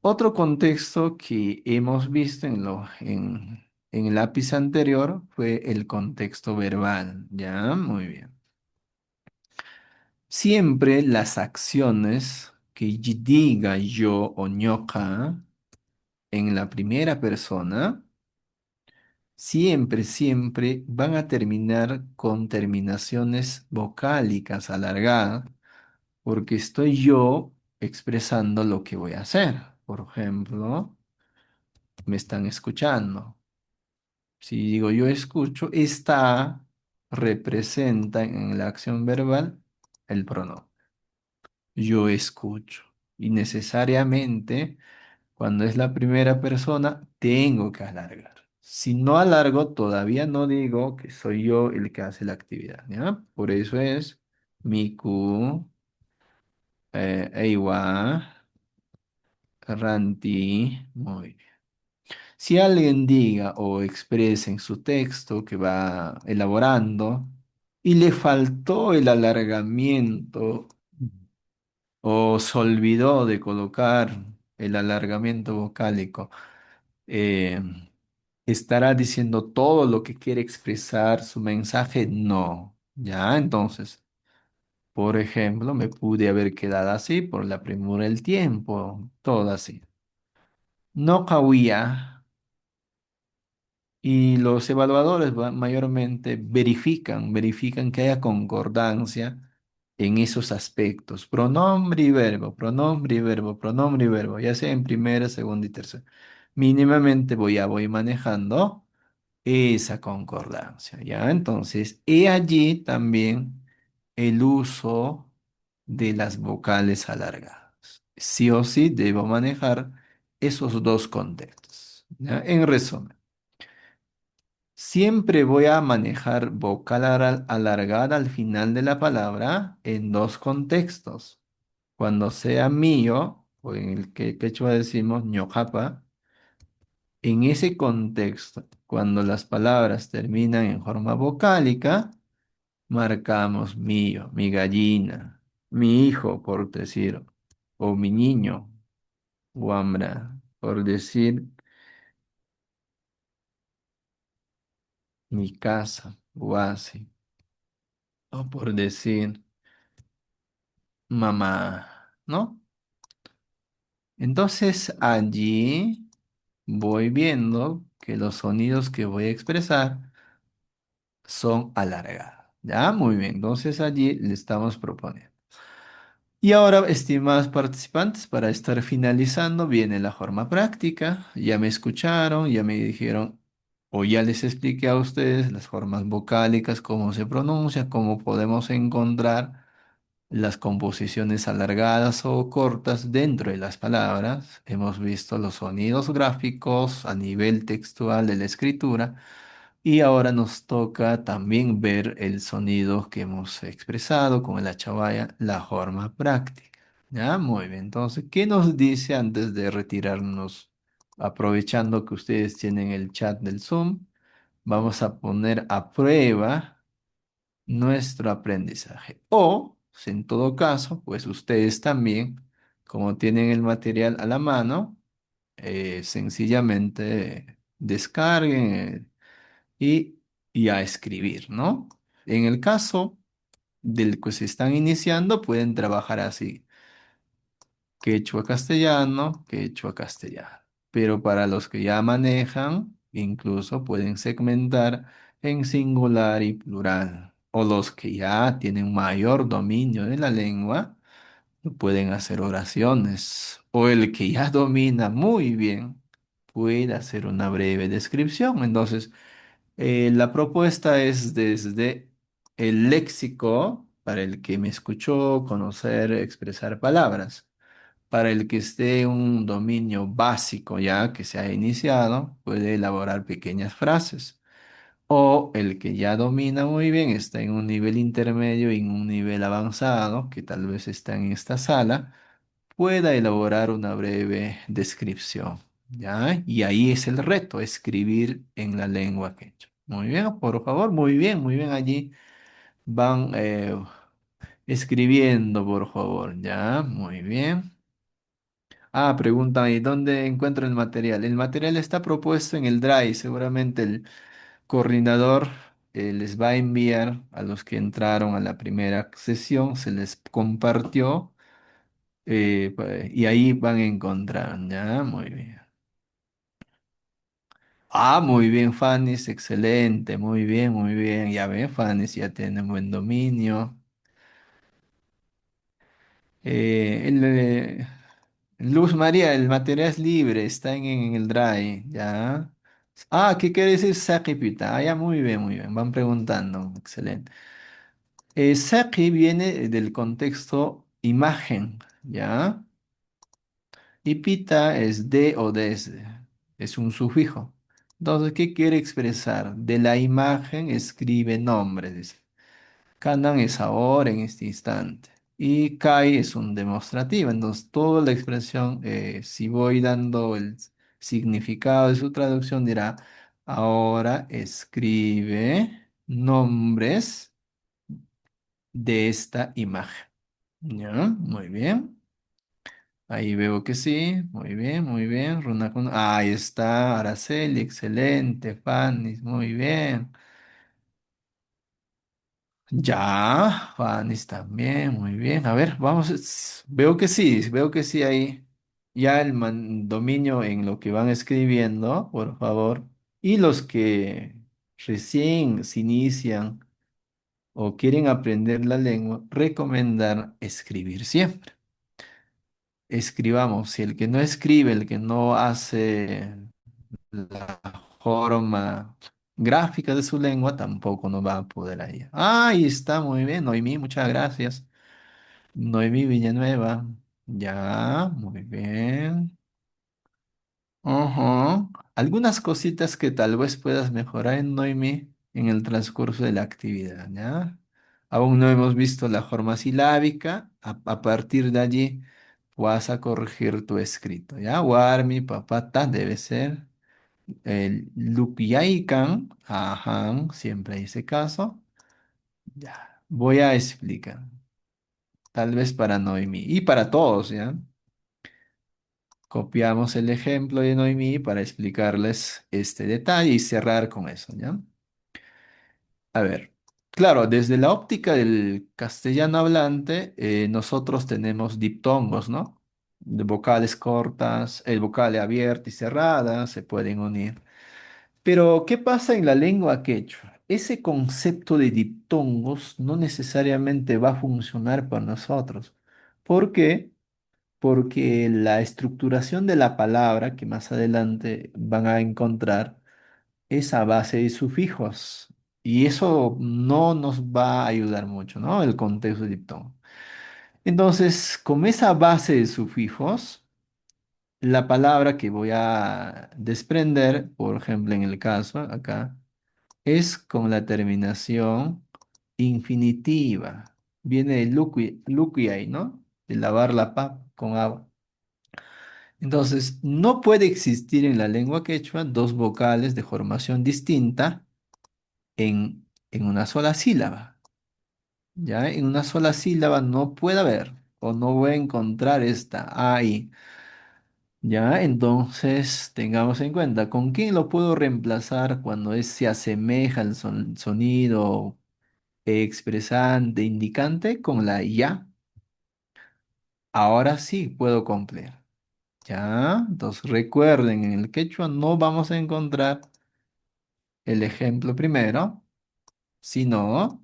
Otro contexto que hemos visto en el lápiz anterior fue el contexto verbal. Ya, muy bien. Siempre las acciones que diga yo o ñoca en la primera persona, siempre van a terminar con terminaciones vocálicas alargadas, porque estoy yo expresando lo que voy a hacer. Por ejemplo, me están escuchando. Si digo yo escucho, esta representa en la acción verbal el pronombre. Yo escucho. Y necesariamente, cuando es la primera persona, tengo que alargar. Si no alargo, todavía no digo que soy yo el que hace la actividad, ¿ya? Por eso es Miku, Eiwa, Ranti. Muy bien. Si alguien diga o expresa en su texto que va elaborando y le faltó el alargamiento o se olvidó de colocar el alargamiento vocálico, eh, ¿Estará diciendo todo lo que quiere expresar su mensaje? No. Ya, entonces, por ejemplo, me pude haber quedado así por la premura del tiempo, todo así. No cabía. Y los evaluadores mayormente verifican que haya concordancia en esos aspectos. Pronombre y verbo, pronombre y verbo, pronombre y verbo, ya sea en primera, segunda y tercera. Mínimamente voy manejando esa concordancia, ¿ya? Entonces, he allí también el uso de las vocales alargadas. Sí o sí debo manejar esos dos contextos, ¿ya? En resumen. Siempre voy a manejar vocal alargada al final de la palabra en dos contextos. Cuando sea mío, o en el que quechua decimos ñojapa, en ese contexto, cuando las palabras terminan en forma vocálica, marcamos mío, mi gallina, mi hijo, por decir, o mi niño, wambra, por decir, mi casa, wasi, o por decir mamá, ¿no? Entonces allí voy viendo que los sonidos que voy a expresar son alargados. Ya, muy bien. Entonces allí le estamos proponiendo. Y ahora, estimados participantes, para estar finalizando, viene la forma práctica. Ya me escucharon, ya me dijeron, o ya les expliqué a ustedes las formas vocálicas, cómo se pronuncia, cómo podemos encontrar las composiciones alargadas o cortas dentro de las palabras. Hemos visto los sonidos gráficos a nivel textual de la escritura y ahora nos toca también ver el sonido que hemos expresado con el achavaya, la forma práctica. ¿Ya? Muy bien. Entonces, ¿qué nos dice antes de retirarnos? Aprovechando que ustedes tienen el chat del Zoom, vamos a poner a prueba nuestro aprendizaje. O, si en todo caso, pues ustedes también, como tienen el material a la mano, sencillamente descarguen y a escribir, ¿no? En el caso del que se están iniciando, pueden trabajar así quechua castellano, quechua castellano. Pero para los que ya manejan, incluso pueden segmentar en singular y plural. O los que ya tienen mayor dominio de la lengua, pueden hacer oraciones. O el que ya domina muy bien, puede hacer una breve descripción. Entonces, la propuesta es desde el léxico, para el que me escuchó conocer, expresar palabras. Para el que esté en un dominio básico ya que se ha iniciado, puede elaborar pequeñas frases. O el que ya domina muy bien, está en un nivel intermedio y en un nivel avanzado, que tal vez está en esta sala, pueda elaborar una breve descripción. ¿Ya? Y ahí es el reto, escribir en la lengua quechua. Muy bien, por favor, muy bien allí. Van escribiendo, por favor. Ya, muy bien. Ah, preguntan, ¿y dónde encuentro el material? El material está propuesto en el Drive. Seguramente el coordinador les va a enviar a los que entraron a la primera sesión, se les compartió y ahí van a encontrar, ¿ya? Muy bien. Ah, muy bien, Fanny, excelente, muy bien, muy bien. Ya ven, Fanny, ya tiene buen dominio. Luz María, el material es libre, está en el Drive, ¿ya? Ah, ¿qué quiere decir Sakipita? Ah, ya, muy bien, van preguntando, excelente. Saki viene del contexto imagen, ¿ya? Y pita es de o desde, es un sufijo. Entonces, ¿qué quiere expresar? De la imagen escribe nombre, dice. Kanan es ahora, en este instante. Y Kai es un demostrativo. Entonces, toda la expresión, si voy dando el significado de su traducción, dirá, ahora escribe nombres de esta imagen. ¿Ya? Muy bien. Ahí veo que sí. Muy bien, muy bien. Ahí está, Araceli, excelente. Fanny, muy bien. Ya, Fanny también, muy bien. A ver, vamos. Veo que sí ahí. Ya el dominio en lo que van escribiendo, por favor. Y los que recién se inician o quieren aprender la lengua, recomendar escribir siempre. Escribamos. Si el que no escribe, el que no hace la forma gráfica de su lengua, tampoco no va a poder ahí. Ahí está, muy bien, Noemí, muchas gracias. Noemí Villanueva, ya, muy bien. Ujú. Algunas cositas que tal vez puedas mejorar en Noemí en el transcurso de la actividad, ¿ya? Aún no hemos visto la forma silábica, a partir de allí vas a corregir tu escrito, ¿ya? Warmi, papata, debe ser. El Lupyaikan, ajá, siempre hice caso. Ya, voy a explicar, tal vez para Noemí y para todos, ¿ya? Copiamos el ejemplo de Noemí para explicarles este detalle y cerrar con eso, ¿ya? A ver, claro, desde la óptica del castellano hablante, nosotros tenemos diptongos, ¿no? De vocales cortas, el vocal abierta y cerrada se pueden unir. Pero, ¿qué pasa en la lengua quechua? Ese concepto de diptongos no necesariamente va a funcionar para nosotros. ¿Por qué? Porque la estructuración de la palabra que más adelante van a encontrar es a base de sufijos. Y eso no nos va a ayudar mucho, ¿no? El contexto de diptongo. Entonces, con esa base de sufijos, la palabra que voy a desprender, por ejemplo, en el caso acá, es con la terminación infinitiva. Viene de luquiai, ¿no? De lavar la papa con agua. Entonces, no puede existir en la lengua quechua dos vocales de formación distinta en una sola sílaba. ¿Ya? En una sola sílaba no puede haber o no voy a encontrar esta ahí. ¿Ya? Entonces, tengamos en cuenta, ¿con quién lo puedo reemplazar cuando se asemeja al sonido expresante, indicante? Con la ya. Ahora sí puedo cumplir. ¿Ya? Entonces, recuerden, en el quechua no vamos a encontrar el ejemplo primero, sino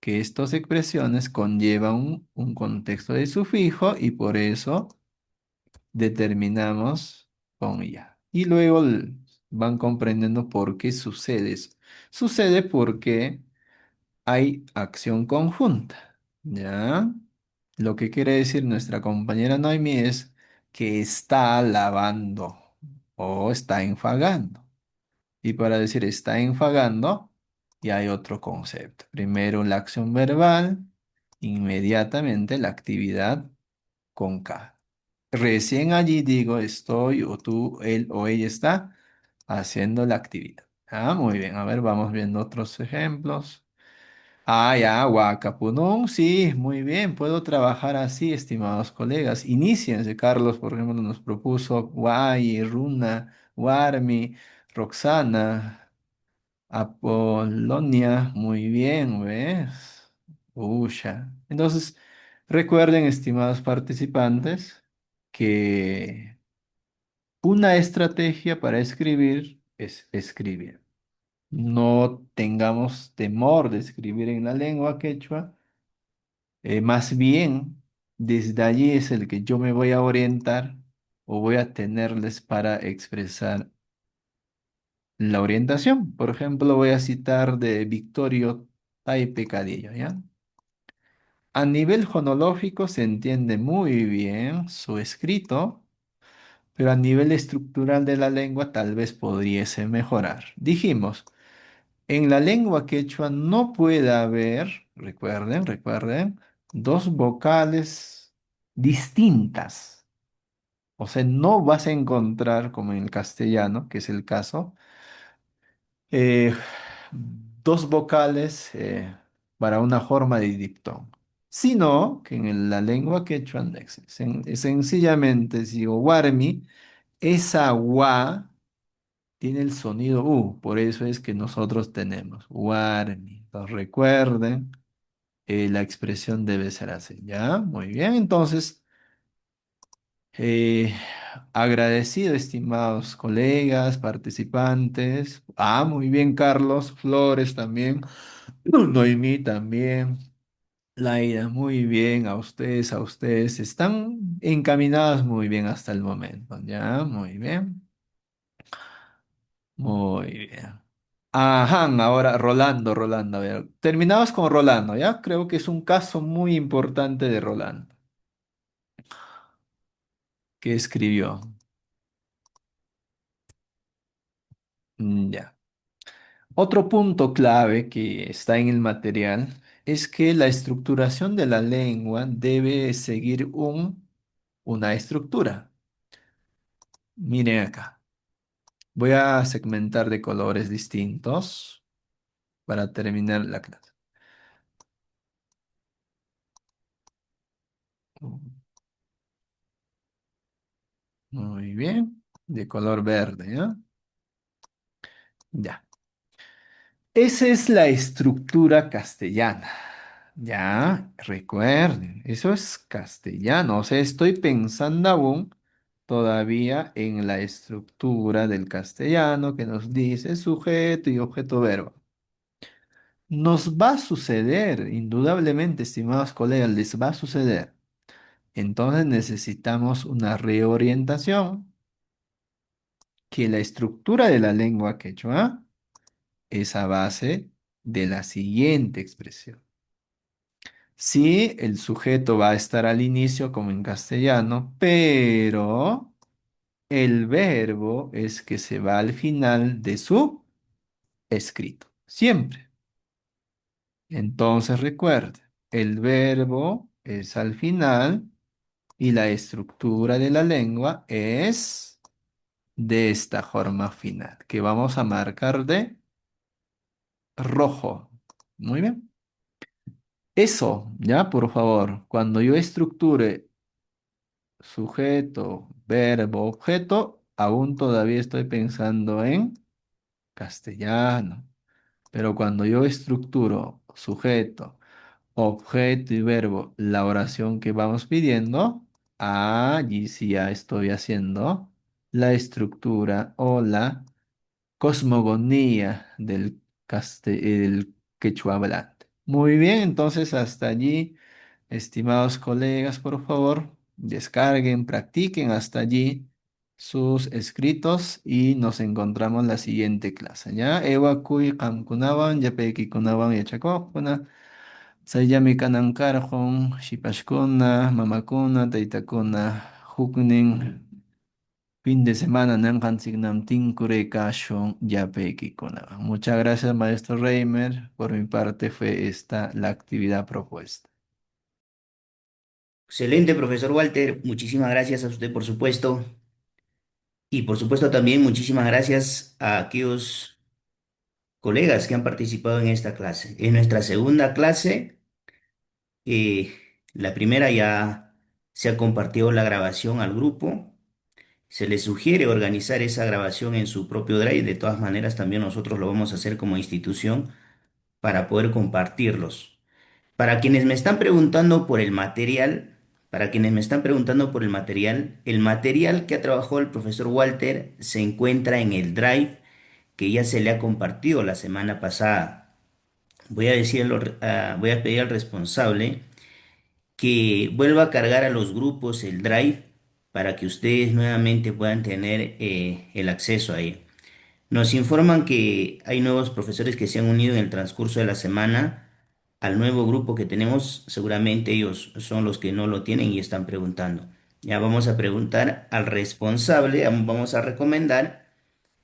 que estas expresiones conllevan un contexto de sufijo y por eso determinamos con ya. Y luego van comprendiendo por qué sucede eso. Sucede porque hay acción conjunta, ¿ya? Lo que quiere decir nuestra compañera Noemi es que está lavando o está enfagando. Y para decir está enfagando, ya hay otro concepto. Primero la acción verbal, inmediatamente la actividad con K. Recién allí digo estoy o tú, él o ella está haciendo la actividad. Ah, muy bien. A ver, vamos viendo otros ejemplos. Ah, ya, Huacapunún, sí, muy bien. Puedo trabajar así, estimados colegas. Iníciense. Carlos, por ejemplo, nos propuso Guay, Runa, Warmi, Roxana, Apolonia. Muy bien, ¿ves? Usha. Entonces, recuerden, estimados participantes, que una estrategia para escribir es escribir. No tengamos temor de escribir en la lengua quechua. Más bien, desde allí es el que yo me voy a orientar o voy a tenerles para expresar la orientación. Por ejemplo, voy a citar de Victorio Taipe Cadillo, ¿ya? A nivel fonológico se entiende muy bien su escrito, pero a nivel estructural de la lengua tal vez pudiese mejorar. Dijimos, en la lengua quechua no puede haber, recuerden, dos vocales distintas. O sea, no vas a encontrar, como en el castellano, que es el caso, eh, dos vocales para una forma de diptongo. sino que en la lengua quechua, sencillamente, si digo warmi, esa wa tiene el sonido U, por eso es que nosotros tenemos warmi. Entonces recuerden, la expresión debe ser así, ¿ya? Muy bien, entonces, eh, agradecido, estimados colegas, participantes. Ah, muy bien, Carlos, Flores también, Noemí también. Laida, muy bien, a ustedes, están encaminadas muy bien hasta el momento, ¿ya? Muy bien, muy bien. Ajá, ahora Rolando, a ver, terminabas con Rolando, ¿ya? Creo que es un caso muy importante de Rolando, que escribió. Ya. Otro punto clave que está en el material es que la estructuración de la lengua debe seguir una estructura. Miren acá. Voy a segmentar de colores distintos para terminar la clase. Muy bien. De color verde, ¿ya? Ya. Esa es la estructura castellana. Ya, recuerden, eso es castellano. O sea, estoy pensando aún todavía en la estructura del castellano que nos dice sujeto y objeto verbo. Nos va a suceder, indudablemente, estimados colegas, les va a suceder. Entonces necesitamos una reorientación que la estructura de la lengua quechua es a base de la siguiente expresión. Sí, el sujeto va a estar al inicio como en castellano, pero el verbo es que se va al final de su escrito, siempre. Entonces recuerde, el verbo es al final y la estructura de la lengua es de esta forma final, que vamos a marcar de rojo. Muy bien. Eso, ya, por favor, cuando yo estructure sujeto, verbo, objeto, aún todavía estoy pensando en castellano. Pero cuando yo estructuro sujeto, objeto y verbo, la oración que vamos pidiendo, allí sí ya estoy haciendo la estructura o la cosmogonía el quechua hablante. Muy bien, entonces hasta allí, estimados colegas, por favor, descarguen, practiquen hasta allí sus escritos y nos encontramos en la siguiente clase, ¿ya? Ewa kuy qamkunawan, yapaykunawan yachakukuna, sayami kanankarqun, shipashkuna, mamakuna, taytakuna, huknin, fin de semana nanqanchiknam tinkureykashun yapaykunawan. Muchas gracias, maestro Reimer. Por mi parte fue esta la actividad propuesta. Excelente, profesor Walter. Muchísimas gracias a usted, por supuesto. Y por supuesto también muchísimas gracias a aquellos colegas que han participado en esta clase. En nuestra segunda clase, eh, la primera ya se ha compartido la grabación al grupo. Se les sugiere organizar esa grabación en su propio Drive. De todas maneras, también nosotros lo vamos a hacer como institución para poder compartirlos. Para quienes me están preguntando por el material, para quienes me están preguntando por el material que ha trabajado el profesor Walter se encuentra en el Drive que ya se le ha compartido la semana pasada. Voy a pedir al responsable que vuelva a cargar a los grupos el Drive para que ustedes nuevamente puedan tener el acceso ahí. Nos informan que hay nuevos profesores que se han unido en el transcurso de la semana al nuevo grupo que tenemos. Seguramente ellos son los que no lo tienen y están preguntando. Ya vamos a preguntar al responsable, vamos a recomendar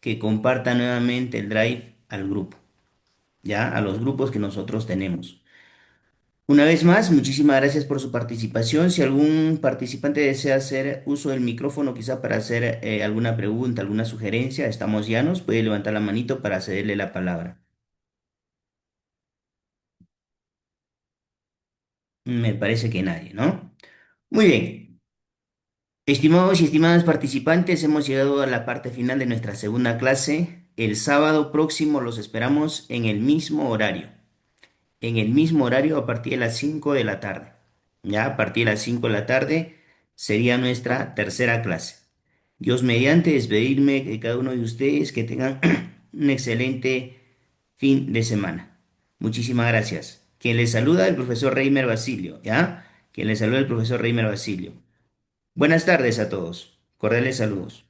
que comparta nuevamente el Drive al grupo, ya a los grupos que nosotros tenemos. Una vez más, muchísimas gracias por su participación. Si algún participante desea hacer uso del micrófono, quizá para hacer alguna pregunta, alguna sugerencia, estamos llanos, puede levantar la manito para cederle la palabra. Me parece que nadie, ¿no? Muy bien. Estimados y estimadas participantes, hemos llegado a la parte final de nuestra segunda clase. El sábado próximo los esperamos en el mismo horario. En el mismo horario a partir de las 5 de la tarde. Ya a partir de las 5 de la tarde sería nuestra tercera clase. Dios mediante despedirme de cada uno de ustedes, que tengan un excelente fin de semana. Muchísimas gracias. Quien les saluda el profesor Reimer Basilio, ¿ya? Quien les saluda el profesor Reimer Basilio. Buenas tardes a todos. Cordiales saludos.